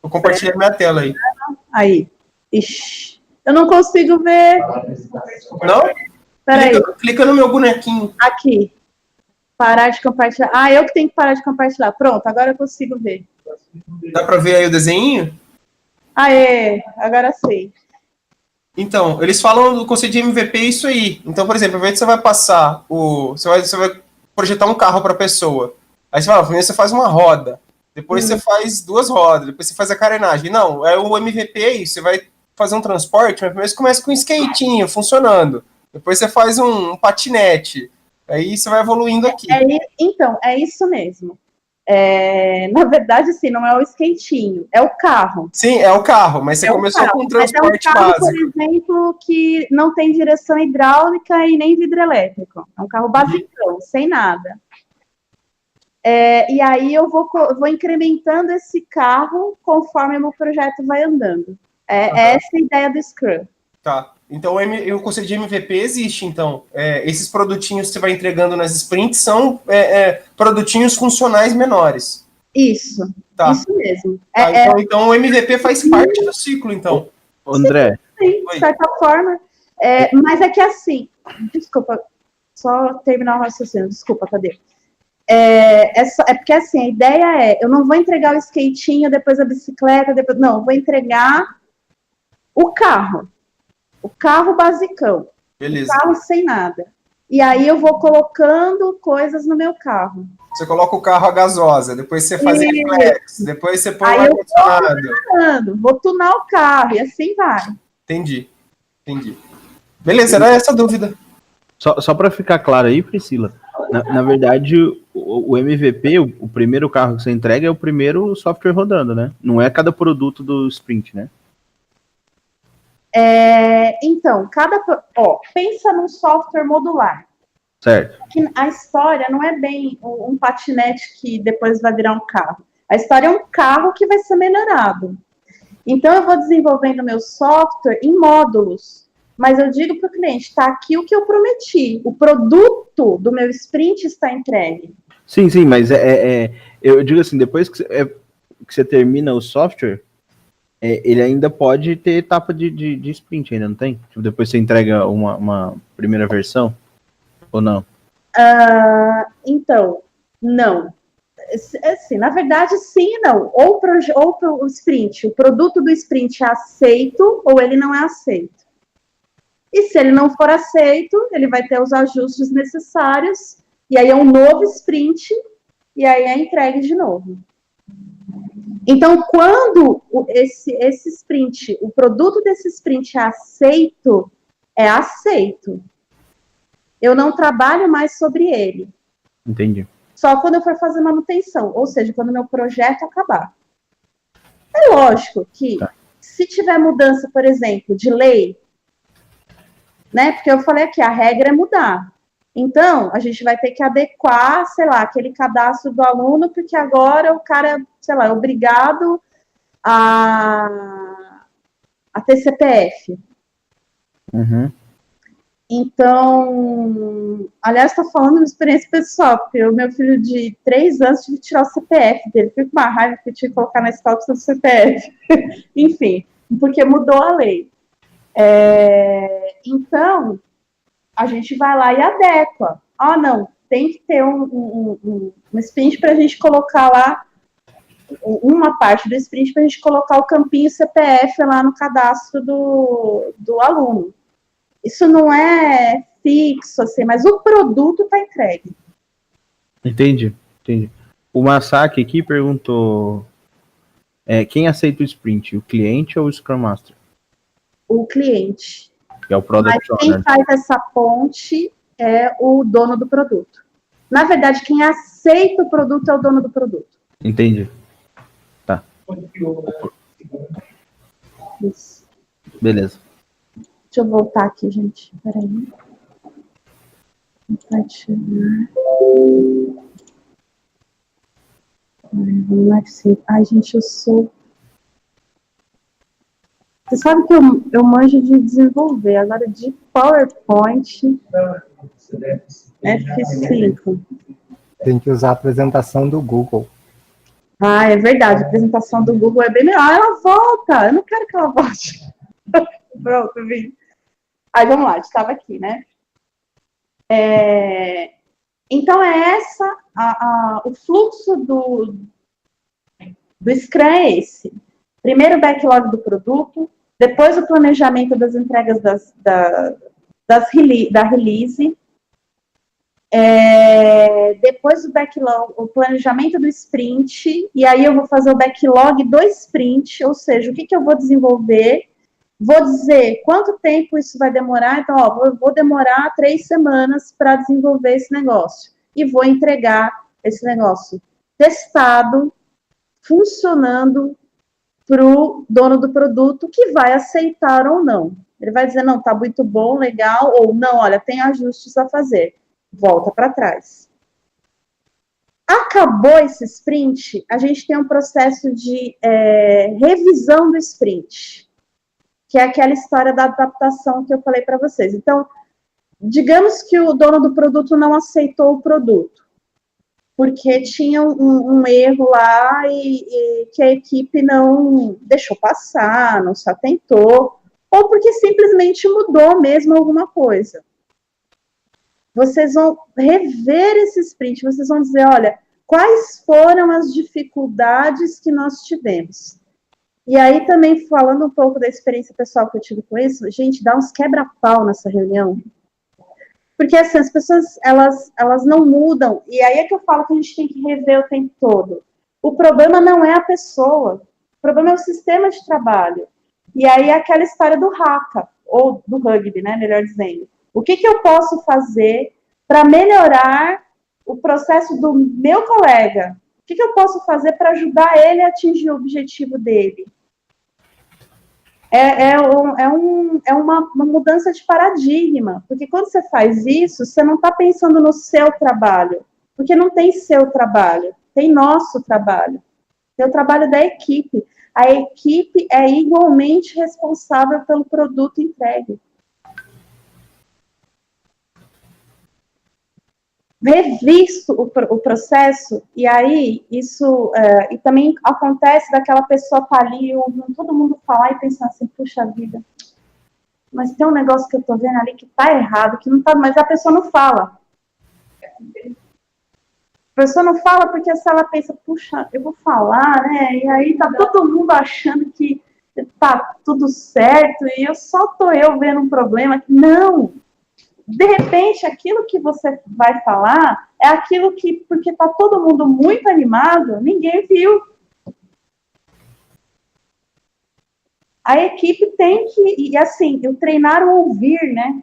compartilhei minha tela aí. Aí. Ixi. Eu não consigo ver. Não? Peraí. Clica no meu bonequinho. Aqui. Parar de compartilhar. Eu que tenho que parar de compartilhar. Pronto, agora eu consigo ver. Dá pra ver aí o desenho? Agora sei. Então, eles falam do conceito de MVP isso aí. Então, por exemplo, ao invés de você vai passar você vai projetar um carro para a pessoa. Aí você fala, primeiro você faz uma roda, depois você faz 2 rodas, depois você faz a carenagem. Não, o MVP é isso. Você vai fazer um transporte, mas primeiro você começa com um skatinho funcionando. Depois você faz um patinete. Aí você vai evoluindo aqui. Então, é isso mesmo. Na verdade, sim, não é o skatinho, é o carro. Sim, é o carro, mas você começou com um transporte básico. Por exemplo, que não tem direção hidráulica e nem vidro elétrico. É um carro basicão, sem nada. E aí eu vou incrementando esse carro conforme o meu projeto vai andando. Essa é a ideia do Scrum. Tá. Então, o conceito de MVP existe, então. Esses produtinhos que você vai entregando nas sprints são produtinhos funcionais menores. Isso. Tá. Isso mesmo. Então, o MVP faz parte do ciclo, então. André. Sim, de certa forma. Mas é que assim... Desculpa, só terminar o raciocínio. Desculpa, Tadeu. Porque assim, a ideia eu não vou entregar o skatinho, depois a bicicleta, não, eu vou entregar o carro. O carro basicão. Beleza. O carro sem nada. E aí eu vou colocando coisas no meu carro. Você coloca o carro a gasosa, depois você faz reflexo, depois você põe o ar-condicionado. Vou tunar o carro e assim vai. Entendi. Beleza, era essa a dúvida. Só para ficar claro aí, Priscila, na verdade, o MVP, o primeiro carro que você entrega é o primeiro software rodando, né? Não é cada produto do sprint, né? Então, pensa num software modular. Certo. A história não é bem um patinete que depois vai virar um carro. A história é um carro que vai ser melhorado. Então, eu vou desenvolvendo meu software em módulos. Mas eu digo para o cliente, está aqui o que eu prometi. O produto do meu sprint está entregue. Sim, mas eu digo assim, depois que você termina o software, ele ainda pode ter etapa de sprint, ainda não tem? Tipo, depois você entrega uma primeira versão? Ou não? Então, não. Assim, na verdade, sim e não. Ou o sprint, o produto do sprint é aceito, ou ele não é aceito. E se ele não for aceito, ele vai ter os ajustes necessários, e aí é um novo sprint, e aí é entregue de novo. Então, quando esse sprint, o produto desse sprint é aceito. Eu não trabalho mais sobre ele. Entendi. Só quando eu for fazer manutenção, ou seja, quando meu projeto acabar. É lógico que, se tiver mudança, por exemplo, de lei, né? Porque eu falei aqui, a regra é mudar. Então, a gente vai ter que adequar, sei lá, aquele cadastro do aluno, porque agora o cara, sei lá, é obrigado a ter CPF. Uhum. Então, aliás, estou falando de experiência pessoal, porque o meu filho de 3 anos tive que tirar o CPF dele. Fiquei com uma raiva que eu tive que colocar na escola do CPF. Enfim, porque mudou a lei. Então, a gente vai lá e adequa. Não, tem que ter um sprint para a gente colocar lá uma parte do sprint para a gente colocar o campinho CPF lá no cadastro do aluno. Isso não é fixo, assim, mas o produto está entregue. Entendi. O Masaki aqui perguntou, quem aceita o sprint, o cliente ou o Scrum Master? O cliente. Que é o Product Mas quem Owner. faz essa ponte é o dono do produto. Na verdade, quem aceita o produto é o dono do produto. Entendi. Tá. Isso. Beleza. Deixa eu voltar aqui, gente. Peraí. Compartilhar. Ai, gente, eu sou... Você sabe que eu manjo de desenvolver. Agora, de PowerPoint... F5. Tem que usar a apresentação do Google. Ah, é verdade. A apresentação do Google é bem melhor. Ela volta. Eu não quero que ela volte. Pronto, vim. Aí, vamos lá. Estava aqui, né? Então, o fluxo do Scrum é esse. Primeiro o backlog do produto, depois o planejamento das entregas da release, depois o backlog, o planejamento do sprint, e aí eu vou fazer o backlog do sprint, ou seja, o que eu vou desenvolver, vou dizer quanto tempo isso vai demorar, então, eu vou demorar 3 semanas para desenvolver esse negócio, e vou entregar esse negócio testado, funcionando para o dono do produto, que vai aceitar ou não. Ele vai dizer, não, tá muito bom, legal, ou não, olha, tem ajustes a fazer. Volta para trás. Acabou esse sprint, a gente tem um processo de revisão do sprint, que é aquela história da adaptação que eu falei para vocês. Então, digamos que o dono do produto não aceitou o produto, porque tinha um erro lá e que a equipe não deixou passar, não se atentou, ou porque simplesmente mudou mesmo alguma coisa. Vocês vão rever esse sprint, vocês vão dizer, olha, quais foram as dificuldades que nós tivemos? E aí também, falando um pouco da experiência pessoal que eu tive com isso, gente, dá uns quebra-pau nessa reunião. Porque, assim, as pessoas, elas não mudam, e aí é que eu falo que a gente tem que rever o tempo todo. O problema não é a pessoa, o problema é o sistema de trabalho. E aí é aquela história do haka, ou do rugby, né, melhor dizendo. O que eu posso fazer para melhorar o processo do meu colega? O que eu posso fazer para ajudar ele a atingir o objetivo dele? É uma mudança de paradigma, porque quando você faz isso, você não está pensando no seu trabalho, porque não tem seu trabalho, tem nosso trabalho, tem o trabalho da equipe. A equipe é igualmente responsável pelo produto entregue. Revisto o processo, e aí isso, e também acontece daquela pessoa estar ali, ouvindo todo mundo falar e pensando assim, puxa vida, mas tem um negócio que eu tô vendo ali que tá errado, que não tá, mas a pessoa não fala. A pessoa não fala porque se ela pensa, puxa, eu vou falar, né, e aí tá todo mundo achando que tá tudo certo, e só tô eu vendo um problema. Não! De repente, aquilo que você vai falar é aquilo que, porque está todo mundo muito animado, ninguém viu. A equipe tem que, e assim, eu treinar o ouvir, né?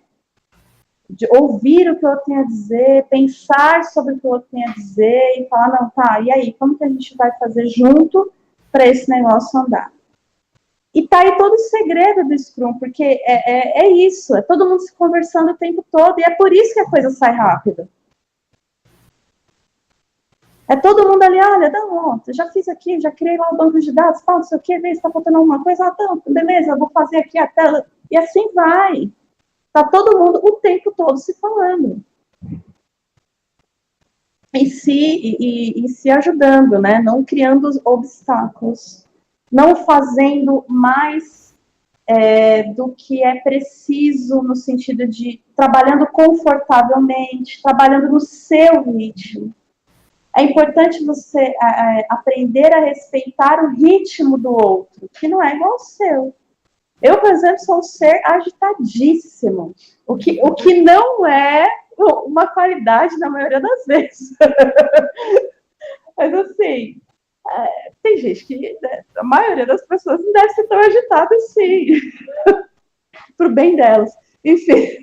De ouvir o que o outro tem a dizer, pensar sobre o que o outro tem a dizer e falar, não, tá, e aí, como que a gente vai fazer junto para esse negócio andar? E tá aí todo o segredo do Scrum, porque é isso, é todo mundo se conversando o tempo todo, e é por isso que a coisa sai rápido. É todo mundo ali, olha, não, eu já fiz aqui, já criei lá o banco de dados, tal, não sei o que, vê se tá faltando alguma coisa, então, beleza, eu vou fazer aqui a tela, e assim vai. Tá todo mundo o tempo todo se falando. E se ajudando, né, não criando obstáculos. Não fazendo mais do que é preciso no sentido de trabalhando confortavelmente, trabalhando no seu ritmo. É importante você aprender a respeitar o ritmo do outro, que não é igual ao seu. Eu, por exemplo, sou um ser agitadíssimo, o que não é uma qualidade na maioria das vezes. Mas, assim, tem gente que, né, a maioria das pessoas não deve ser tão agitada assim, pro bem delas. Enfim,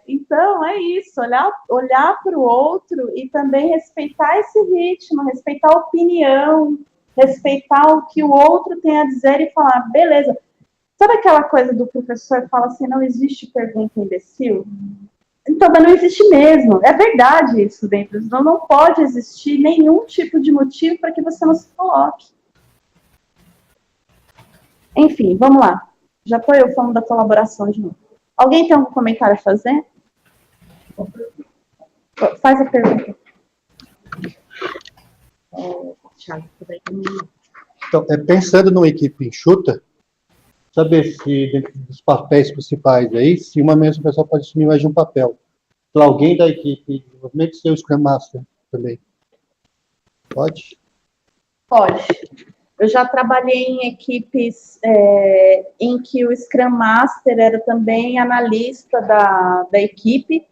então é isso, olhar para o outro e também respeitar esse ritmo, respeitar a opinião, respeitar o que o outro tem a dizer e falar, beleza. Sabe aquela coisa do professor que fala assim, não existe pergunta imbecil? Então, mas não existe mesmo. É verdade isso dentro. Então, não pode existir nenhum tipo de motivo para que você não se coloque. Enfim, vamos lá. Já estou eu falando da colaboração de novo. Alguém tem algum comentário a fazer? Faz a pergunta. Thiago, então, pensando numa equipe enxuta, saber se dentro dos papéis principais aí, se uma mesma pessoa pode assumir mais de um papel. Então, alguém da equipe de desenvolvimento ser o Scrum Master também. Pode? Pode. Eu já trabalhei em equipes em que o Scrum Master era também analista da equipe,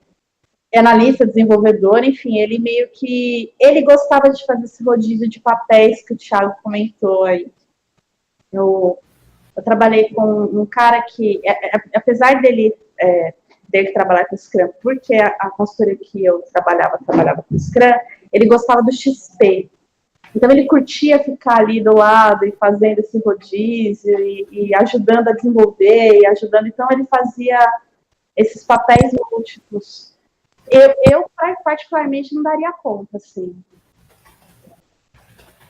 analista, desenvolvedor, enfim, ele meio que... Ele gostava de fazer esse rodízio de papéis que o Thiago comentou aí. Eu trabalhei com um cara que, apesar dele trabalhar com Scrum, porque a consultoria que eu trabalhava com Scrum, ele gostava do XP. Então, ele curtia ficar ali do lado e fazendo esse rodízio e ajudando a desenvolver, e ajudando. Então, ele fazia esses papéis múltiplos. Eu particularmente, não daria conta, assim.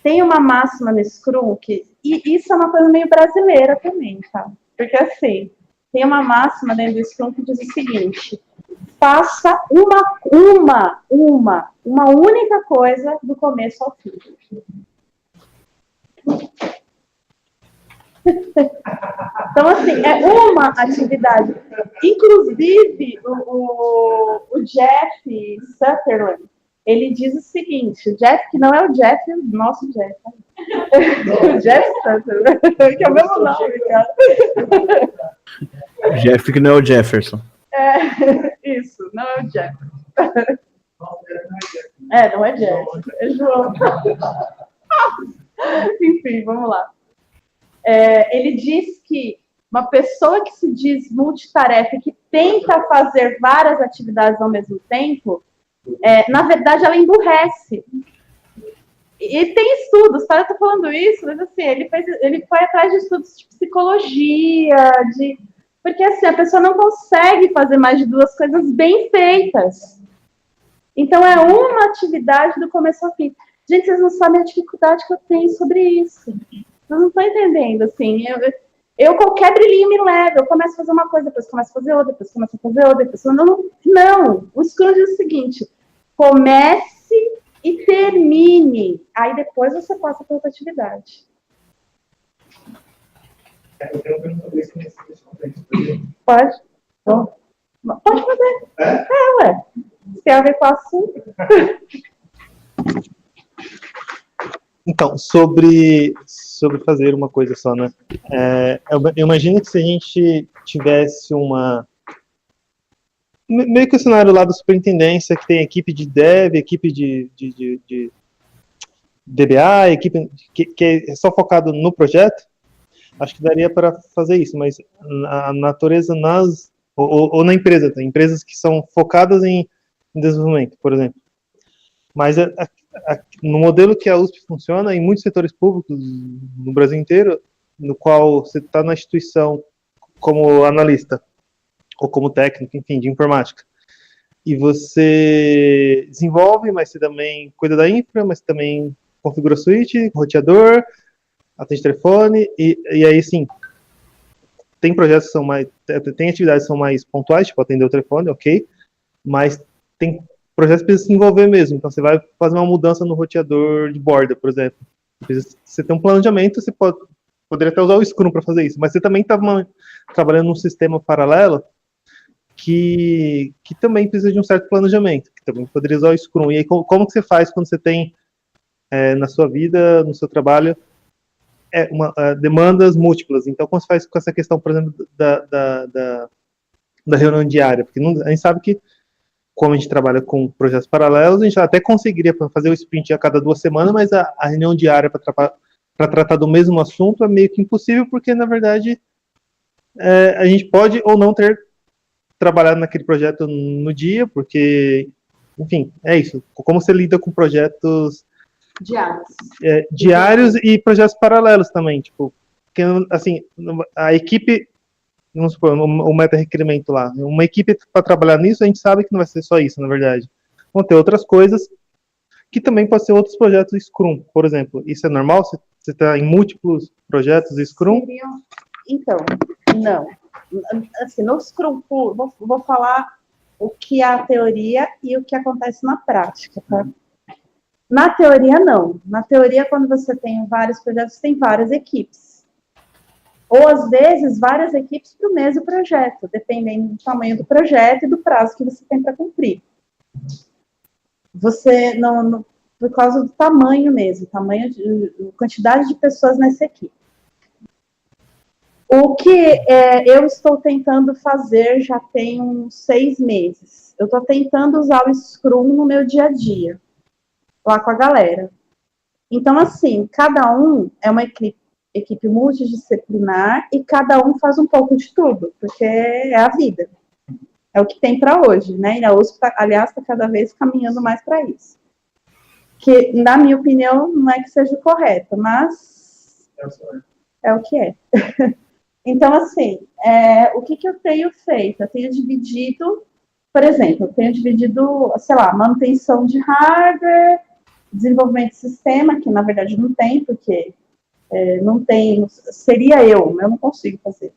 Tem uma máxima no Scrum que... E isso é uma coisa meio brasileira também, tá? Porque, assim, tem uma máxima dentro do Scrum que diz o seguinte: faça uma única coisa do começo ao fim. Então, assim, é uma atividade. Inclusive, o Jeff Sutherland, ele diz o seguinte, o Jeff, que não é o Jeff, o nosso Jeff. O Jeff Sutherland, que é o mesmo nome, cara. Jeff, que não é o Jefferson. Isso, não é o Jeff. Não é Jeff, é João. Enfim, vamos lá. Ele diz que uma pessoa que se diz multitarefa e que tenta fazer várias atividades ao mesmo tempo, na verdade, ela emburrece. E tem estudos, tá? Eu tô falando isso, mas assim, ele foi atrás de estudos de psicologia, porque assim, a pessoa não consegue fazer mais de duas coisas bem feitas. Então, é uma atividade do começo ao fim. Gente, vocês não sabem a dificuldade que eu tenho sobre isso. Vocês não estão entendendo, assim. Eu qualquer brilhinho me leva. Eu começo a fazer uma coisa, depois começo a fazer outra, depois começo a fazer outra, depois... Não. O Scrum diz o seguinte: comece e termine. Aí depois você passa para outra atividade. Eu tenho uma pergunta sobre isso nesse contexto. Pode? Então, pode fazer. Ué. Se tem a ver com o assunto. Então, sobre fazer uma coisa só, né? Eu imagino que se a gente tivesse meio que o cenário lá da superintendência, que tem equipe de dev, equipe de DBA, equipe que é só focado no projeto, acho que daria para fazer isso, mas a natureza ou na empresa, tem empresas que são focadas em desenvolvimento, por exemplo. Mas no modelo que a USP funciona, em muitos setores públicos no Brasil inteiro, no qual você está na instituição como analista, ou como técnico, enfim, de informática, e você desenvolve, mas você também cuida da infra, mas você também configura switch, roteador, atende telefone, e aí sim, tem projetos que são mais, tem atividades que são mais pontuais, tipo atender o telefone, ok, mas tem projetos que precisam se envolver mesmo. Então, você vai fazer uma mudança no roteador de borda, por exemplo. Você tem um planejamento, você poderia até usar o Scrum para fazer isso, mas você também está trabalhando num sistema paralelo que também precisa de um certo planejamento, que também poderia usar o Scrum. E aí, como que você faz quando você tem na sua vida, no seu trabalho, demandas múltiplas? Então, como você faz com essa questão, por exemplo, da reunião diária? Porque a gente sabe que, como a gente trabalha com projetos paralelos, a gente até conseguiria fazer o sprint a cada 2 semanas, mas a reunião diária para tratar do mesmo assunto é meio que impossível, porque, na verdade, a gente pode ou não ter trabalhado naquele projeto no dia, porque, enfim, é isso. Como você lida com projetos diários e projetos paralelos também, tipo, porque, assim, a equipe, vamos supor, o meta-requerimento lá, uma equipe para trabalhar nisso, a gente sabe que não vai ser só isso, na verdade. Vão ter outras coisas que também podem ser outros projetos Scrum, por exemplo. Isso é normal? Você está em múltiplos projetos Scrum? Então, não. Assim, no Scrum puro, vou falar o que é a teoria e o que acontece na prática, tá? Na teoria, não. Na teoria, quando você tem vários projetos, tem várias equipes. Ou, às vezes, várias equipes para o mesmo projeto, dependendo do tamanho do projeto e do prazo que você tem para cumprir. Você, por causa do tamanho mesmo, quantidade de pessoas nessa equipe. O que eu estou tentando fazer já tem uns 6 meses. Eu estou tentando usar o Scrum no meu dia a dia, lá com a galera. Então, assim, cada um é uma equipe multidisciplinar e cada um faz um pouco de tudo, porque é a vida. É o que tem para hoje, né? E a USP, aliás, está cada vez caminhando mais para isso. Que, na minha opinião, não é que seja correto, mas é o que é. Então, assim, o que eu tenho feito? Eu tenho dividido, por exemplo, sei lá, manutenção de hardware, desenvolvimento de sistema, que na verdade não tem, porque não tem, seria eu não consigo fazer.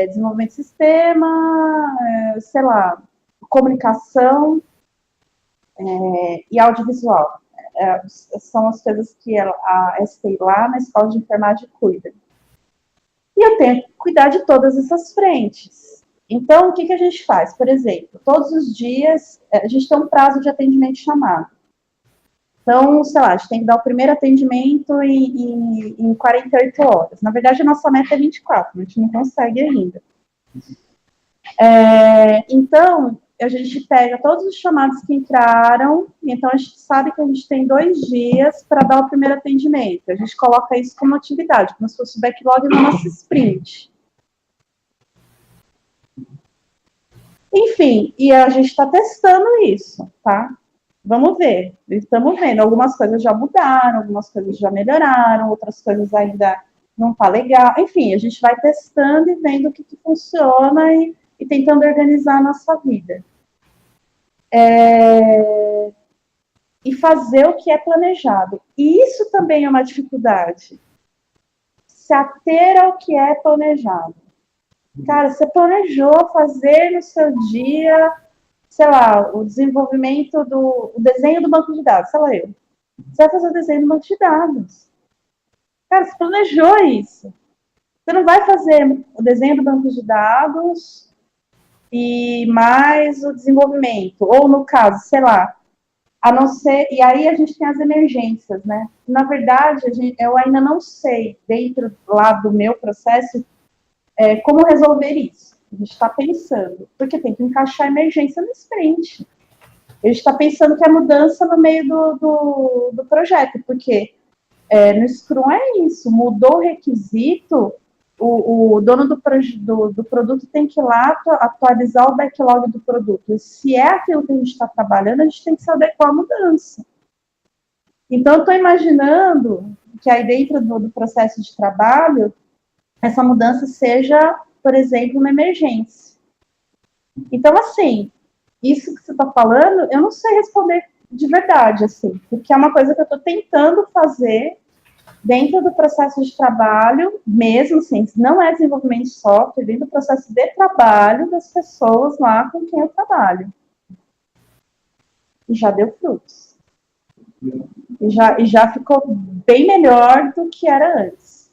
Desenvolvimento de sistema, sei lá, comunicação e audiovisual. São as coisas que a STI lá na escola de enfermagem cuida. E eu tenho que cuidar de todas essas frentes. Então, o que a gente faz? Por exemplo, todos os dias, a gente tem um prazo de atendimento chamado. Então, sei lá, a gente tem que dar o primeiro atendimento em 48 horas. Na verdade, a nossa meta é 24, a gente não consegue ainda. Então, a gente pega todos os chamados que entraram, então a gente sabe que a gente tem 2 dias para dar o primeiro atendimento. A gente coloca isso como atividade, como se fosse o backlog na nossa sprint. Enfim, e a gente está testando isso, tá? Vamos ver. Estamos vendo. Algumas coisas já mudaram, algumas coisas já melhoraram, outras coisas ainda não tá legal. Enfim, a gente vai testando e vendo o que funciona e tentando organizar a nossa vida. E fazer o que é planejado. E isso também é uma dificuldade. Se ater ao que é planejado. Cara, você planejou fazer no seu dia, sei lá, o desenvolvimento o desenho do banco de dados, sei lá eu. Você vai fazer o desenho do banco de dados. Cara, você planejou isso. Você não vai fazer o desenho do banco de dados e mais o desenvolvimento, ou no caso, sei lá, a não ser, e aí a gente tem as emergências, né? Na verdade, eu ainda não sei, dentro lá do meu processo, como resolver isso. A gente está pensando, porque tem que encaixar a emergência no sprint. A gente está pensando que é mudança no meio do projeto, porque no Scrum é isso, mudou o requisito, o dono do produto tem que ir lá atualizar o backlog do produto. E se é aquilo que a gente está trabalhando, a gente tem que se adequar à mudança. Então, eu estou imaginando que aí dentro do processo de trabalho, essa mudança seja, por exemplo, uma emergência. Então, assim, isso que você está falando, eu não sei responder de verdade, assim, porque é uma coisa que eu estou tentando fazer dentro do processo de trabalho, mesmo assim, não é desenvolvimento de software, dentro do processo de trabalho das pessoas lá com quem eu trabalho. E já deu frutos. E já ficou bem melhor do que era antes.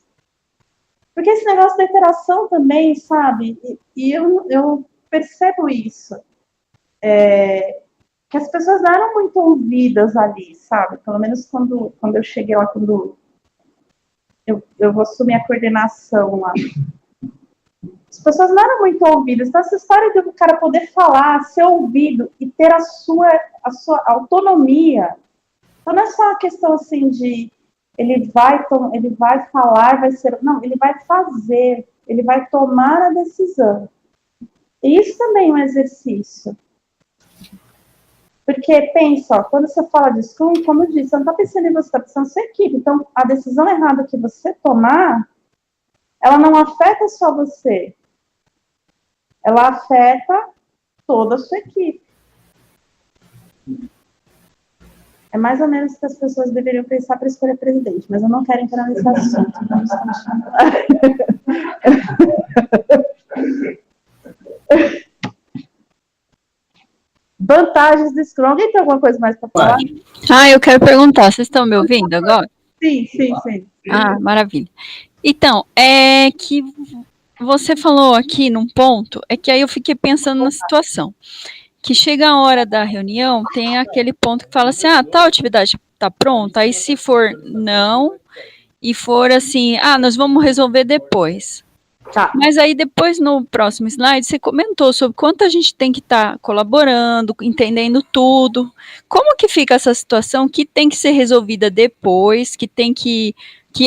Porque esse negócio da interação também, sabe? E eu percebo isso. Que as pessoas não eram muito ouvidas ali, sabe? Pelo menos quando eu cheguei lá, quando eu vou assumir a coordenação lá. As pessoas não eram muito ouvidas. Então, essa história de o cara poder falar, ser ouvido e ter a sua autonomia. Então, não é só uma questão assim de ele vai falar, vai ser. Não, ele vai fazer, ele vai tomar a decisão. E isso também é um exercício. Porque, pensa, ó, quando você fala de Scrum, como eu disse, você não está pensando em você, está pensando na sua equipe. Então, a decisão errada que você tomar, ela não afeta só você. Ela afeta toda a sua equipe. É mais ou menos o que as pessoas deveriam pensar para escolher presidente, mas eu não quero entrar nesse assunto. Vamos continuar. Vantagens do Scrum. Alguém tem alguma coisa mais para falar? Eu quero perguntar, vocês estão me ouvindo agora? Sim. Maravilha. Então, é que você falou aqui num ponto, é que aí eu fiquei pensando na situação, que chega a hora da reunião, tem aquele ponto que fala assim, tal atividade está pronta, aí se for não, e for assim, nós vamos resolver depois. Tá. Mas aí depois, no próximo slide, você comentou sobre quanto a gente tem que estar colaborando, entendendo tudo. Como que fica essa situação que tem que ser resolvida depois, que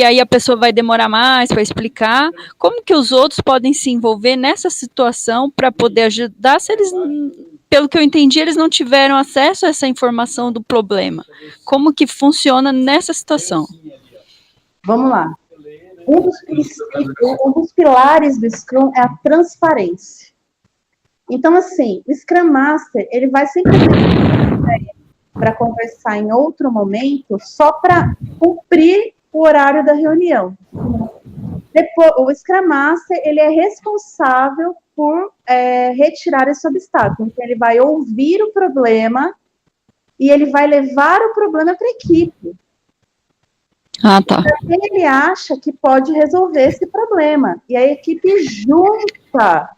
aí a pessoa vai demorar mais para explicar? Como que os outros podem se envolver nessa situação para poder ajudar se eles, pelo que eu entendi, eles não tiveram acesso a essa informação do problema? Como que funciona nessa situação? Vamos lá. Um dos pilares do Scrum é a transparência. Então, assim, o Scrum Master, ele vai simplesmente para conversar em outro momento só para cumprir o horário da reunião. Depois, o Scrum Master, ele é responsável por retirar esse obstáculo. Então, ele vai ouvir o problema e ele vai levar o problema para a equipe. Tá. Ele acha que pode resolver esse problema. E a equipe junta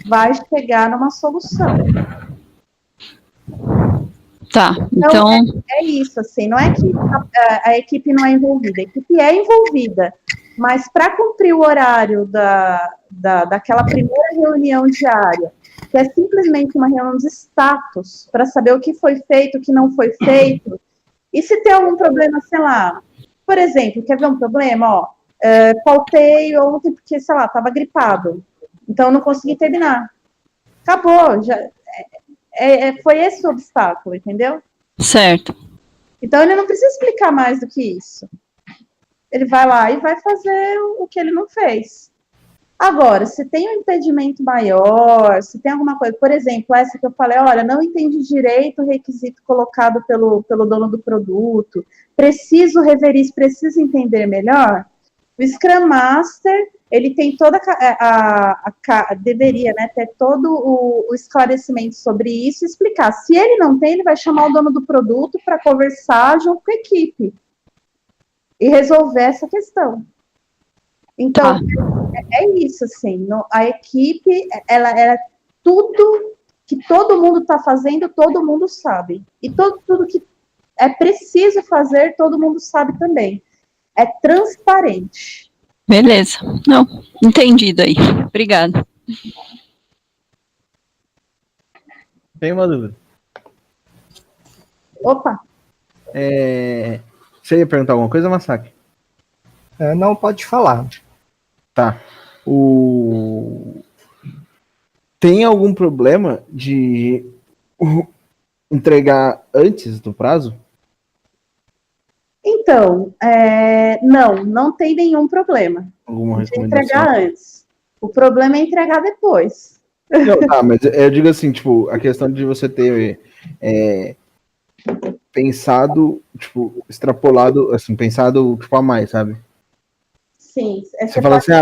vai chegar numa solução. Tá, então... É isso, assim, não é que a equipe não é envolvida, a equipe é envolvida, mas para cumprir o horário daquela primeira reunião diária, que é simplesmente uma reunião de status, para saber o que foi feito, o que não foi feito, e se tem algum problema, sei lá, por exemplo, quer ver um problema? Faltei ontem porque, sei lá, estava gripado. Então, eu não consegui terminar. Acabou. Foi esse o obstáculo, entendeu? Certo. Então, ele não precisa explicar mais do que isso. Ele vai lá e vai fazer o que ele não fez. Agora, se tem um impedimento maior, se tem alguma coisa, por exemplo, essa que eu falei, olha, não entendi direito o requisito colocado pelo dono do produto, preciso rever isso, preciso entender melhor, o Scrum Master, ele tem toda deveria, né, ter todo o esclarecimento sobre isso e explicar. Se ele não tem, ele vai chamar o dono do produto para conversar junto com a equipe e resolver essa questão. Então, é isso, assim, a equipe, ela tudo que todo mundo está fazendo, todo mundo sabe. E tudo que é preciso fazer, todo mundo sabe também. É transparente. Beleza. Não, entendido aí. Obrigada. Tem uma dúvida. Opa! Você ia perguntar alguma coisa, Masaki? Não, pode falar. Tá. Tem algum problema de entregar antes do prazo? Então, não tem nenhum problema Alguma de recomendação? entregar antes. O problema é entregar depois. Não, tá, mas eu digo assim, tipo, a questão de você ter pensado, tipo, extrapolado, assim, pensado, tipo, a mais, sabe? Sim. Você fala assim,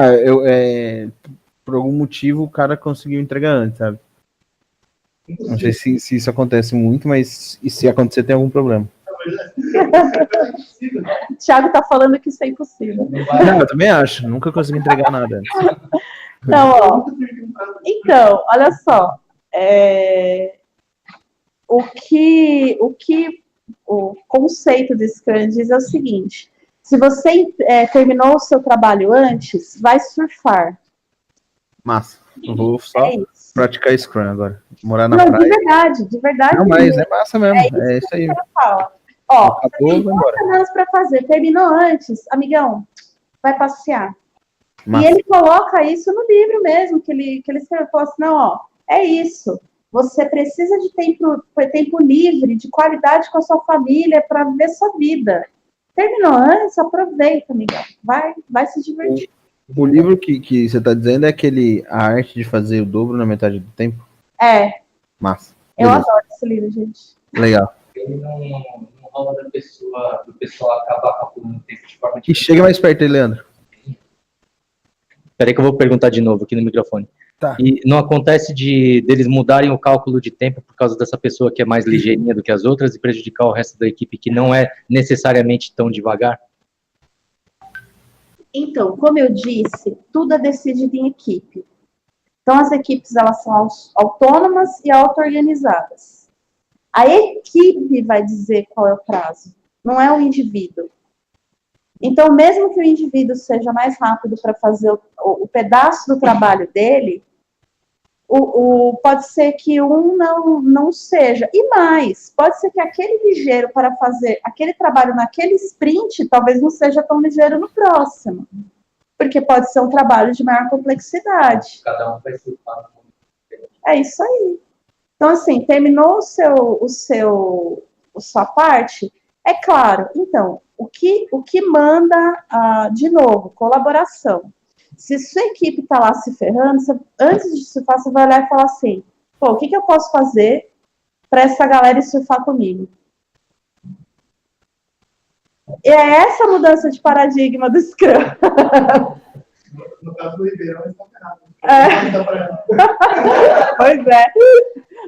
por algum motivo o cara conseguiu entregar antes, sabe? Não sei se isso acontece muito, mas e se acontecer tem algum problema? O Thiago tá falando que isso é impossível. Não, eu também acho. Nunca consegui entregar nada antes. Não, ó. Então, olha só. O conceito do Scrum diz é o seguinte: se você terminou o seu trabalho antes, vai surfar. Massa. Eu vou só praticar Scrum agora. Morar na Não, praia. de verdade. Não, mas é massa mesmo. É isso aí. Ó, Acabou, você tem vai embora. 2 semanas para fazer. Terminou antes, amigão, vai passear. Massa. E ele coloca isso no livro mesmo, que ele escreveu. Falou assim, não, ó, é isso. Você precisa de tempo livre, de qualidade com a sua família para viver sua vida. Terminou antes, aproveita, amigão. Vai se divertir. O livro que você está dizendo é A Arte de Fazer o Dobro na Metade do Tempo? É. Massa. Eu Beleza. adoro esse livro, gente. Legal. Ele não rola do pessoal acabar calculando o tempo de forma E chega mais perto aí, Leandro. Peraí que eu vou perguntar de novo aqui no microfone. Tá. E não acontece deles mudarem o cálculo de tempo por causa dessa pessoa que é mais ligeirinha do que as outras e prejudicar o resto da equipe que não é necessariamente tão devagar? Então, como eu disse, tudo é decidido em equipe. Então, as equipes, elas são autônomas e auto-organizadas. A equipe vai dizer qual é o prazo, não é o indivíduo. Então, mesmo que o indivíduo seja mais rápido para fazer o pedaço do trabalho dele, pode ser que um não seja. E mais, pode ser que aquele ligeiro para fazer aquele trabalho naquele sprint, talvez não seja tão ligeiro no próximo. Porque pode ser um trabalho de maior complexidade. Cada um vai surfar. É isso aí. Então, assim, terminou sua parte, é claro. Então, o que manda, de novo, colaboração. Se sua equipe está lá se ferrando, antes de surfar, você vai olhar e falar assim, pô, o que eu posso fazer para essa galera ir surfar comigo? E é essa mudança de paradigma do Scrum. No caso do Ribeirão, ele está ferrado. Pois é.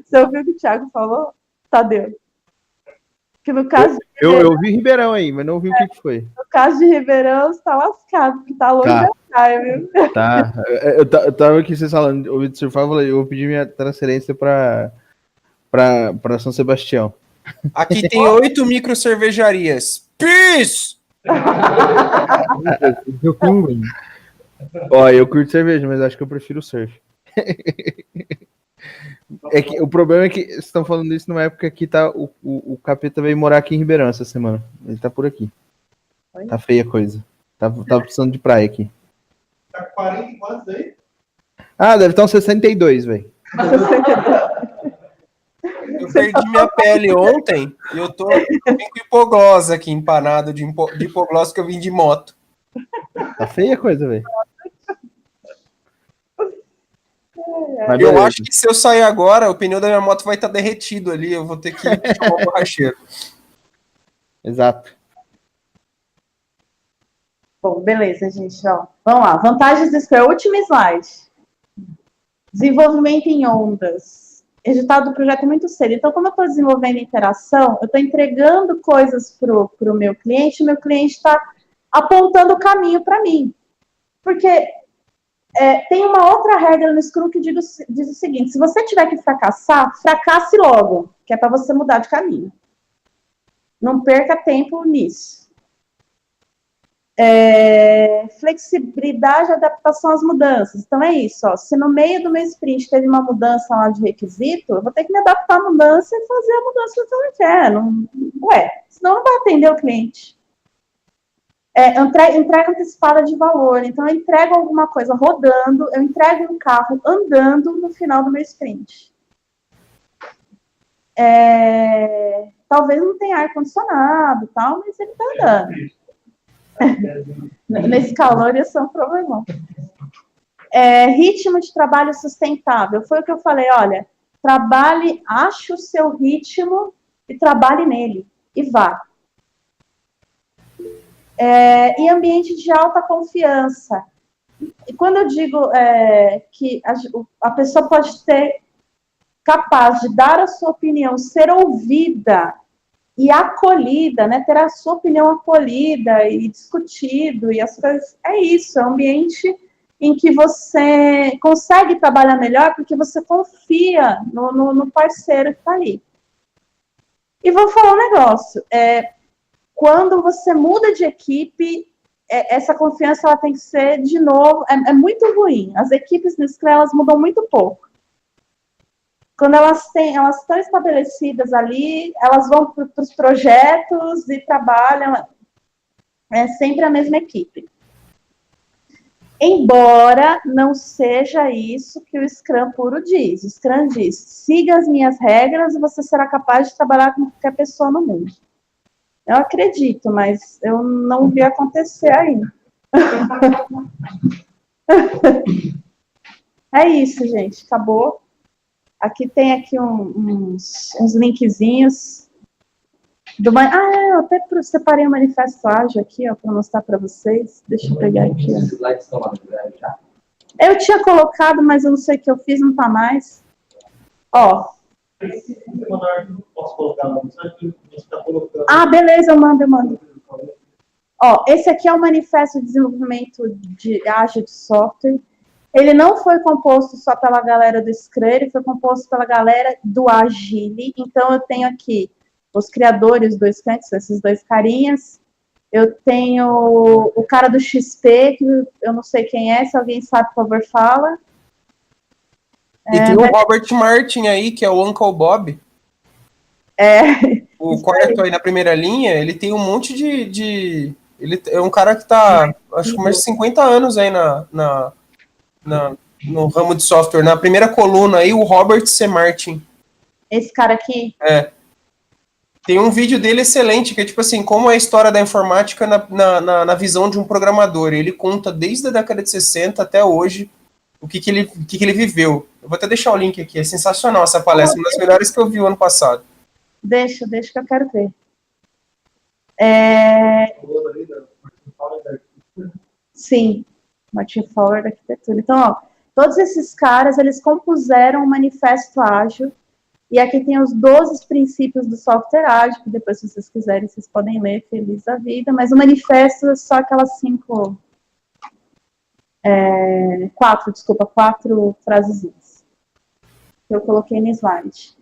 Você ouviu o que o Thiago falou? Tadeu. Que no caso eu ouvi Ribeirão aí, mas não ouvi o que foi. No caso de Ribeirão, você tá lascado, porque tá longe da praia, viu? Tá. Eu tava aqui vocês falando, ouvi de surfar, eu vou pedir minha transferência pra São Sebastião. Aqui tem 8 micro cervejarias. Peace! Ó, eu curto cerveja, mas acho que eu prefiro o surf. É que, o problema é que vocês estão falando isso numa época que tá, o Capeta veio morar aqui em Ribeirão essa semana. Ele tá por aqui. Oi? Tá feia a coisa. Tá precisando de praia aqui. Tá 40 e quantos aí? Ah, deve estar uns 62, velho. Eu perdi minha pele ontem e eu tô com hipoglose aqui, empanado de hipoglose que eu vim de moto. Tá feia a coisa, velho. Eu acho que se eu sair agora, o pneu da minha moto vai estar derretido ali. Eu vou ter que chamar o borracheiro. Exato. Bom, beleza, gente. Ó, vamos lá. Vantagens do Scrum. Último slide. Desenvolvimento em ondas. O resultado do projeto é muito cedo. Então, como eu estou desenvolvendo interação, eu estou entregando coisas para o meu cliente, e o meu cliente está apontando o caminho para mim. Porque tem uma outra regra no Scrum que diz o seguinte: se você tiver que fracassar, fracasse logo, que é para você mudar de caminho. Não perca tempo nisso. Flexibilidade e adaptação às mudanças. Então é isso, ó. Se no meio do meu sprint teve uma mudança lá de requisito, eu vou ter que me adaptar à mudança e fazer a mudança que eu quero. Senão não vai atender o cliente. Entrega antecipada de valor. Então eu entrego alguma coisa rodando, eu entrego um carro andando no final do meu sprint. Talvez não tenha ar-condicionado, tal, mas ele está andando. Nesse calor ia ser um problemão. Ritmo de trabalho sustentável. Foi o que eu falei, olha, ache o seu ritmo e trabalhe nele. E vá. E ambiente de alta confiança. E quando eu digo que a pessoa pode ser capaz de dar a sua opinião, ser ouvida e acolhida, né? Ter a sua opinião acolhida e discutido, e as coisas. É isso, é um ambiente em que você consegue trabalhar melhor porque você confia no parceiro que está ali. E vou falar um negócio, quando você muda de equipe, essa confiança ela tem que ser, de novo, é muito ruim. As equipes no Scrum, elas mudam muito pouco. Quando elas estão estabelecidas ali, elas vão para os projetos e trabalham, é sempre a mesma equipe. Embora não seja isso que o Scrum puro diz. O Scrum diz, siga as minhas regras e você será capaz de trabalhar com qualquer pessoa no mundo. Eu acredito, mas eu não vi acontecer ainda. É isso, gente. Acabou. Aqui tem aqui uns linkzinhos. Eu até separei o manifesto ágil aqui, ó, para mostrar para vocês. Deixa eu pegar aqui. Ó. Os slides estão lá no drive já. Eu tinha colocado, mas eu não sei o que eu fiz, não está mais. Ó. Posso colocar no site? Ah, beleza, eu mando. Ó, esse aqui é o manifesto de desenvolvimento ágil de software. Ele não foi composto só pela galera do Scrum, ele foi composto pela galera do Agile. Então, eu tenho aqui os criadores do Scrum, que são esses dois carinhas. Eu tenho o cara do XP, que eu não sei quem é, se alguém sabe, por favor, fala. E tem o Robert Martin aí, que é o Uncle Bob. O quarto aí na primeira linha, ele tem um monte de... Ele é um cara que tá, acho que mais de 50 anos aí no ramo de software. Na primeira coluna aí, o Robert C. Martin. Esse cara aqui? Tem um vídeo dele excelente, que é tipo assim, como é a história da informática na visão de um programador. Ele conta desde a década de 60 até hoje o que ele viveu. Eu vou até deixar o link aqui, é sensacional essa palestra, uma das melhores que eu vi o ano passado. Deixa que eu quero ver. Sim, Martin Fowler da arquitetura. Então, ó, todos esses caras, eles compuseram um manifesto ágil, e aqui tem os 12 princípios do software ágil, que depois, se vocês quiserem, vocês podem ler, feliz da vida, mas o manifesto é só aquelas 4 frasezinhas que eu coloquei no slide.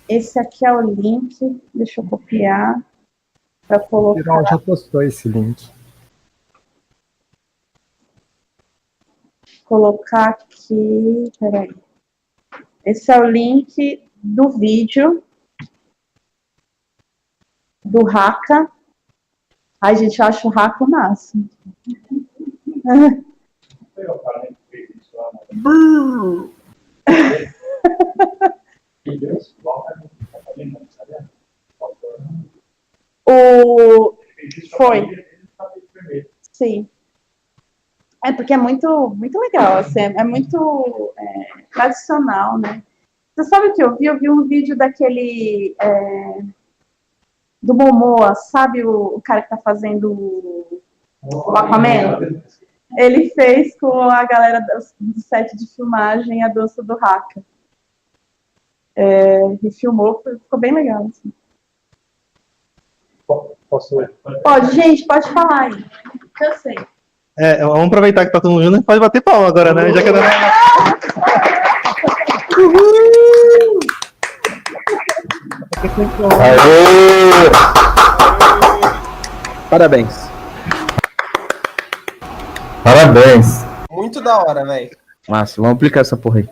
Esse aqui é o link, deixa eu copiar para colocar. Virol já postou esse link. Colocar aqui, peraí. Esse é o link do vídeo do Haka. Ai, gente, eu acho o Haka o máximo. Foi. Sim. Porque é muito, muito legal, assim, é muito tradicional, né? Você sabe o que eu vi? Eu vi um vídeo daquele do Momoa, sabe o cara que tá fazendo o Aquaman? Ele fez com a galera do set de filmagem a dança do Haka. E filmou, ficou bem legal, assim. Posso ler? Pode, gente, pode falar aí. Eu sei. Vamos aproveitar que tá todo mundo junto, pode bater palma agora, né? Já que Aê! Parabéns. Muito da hora, velho. Massa, vamos aplicar essa porra aí.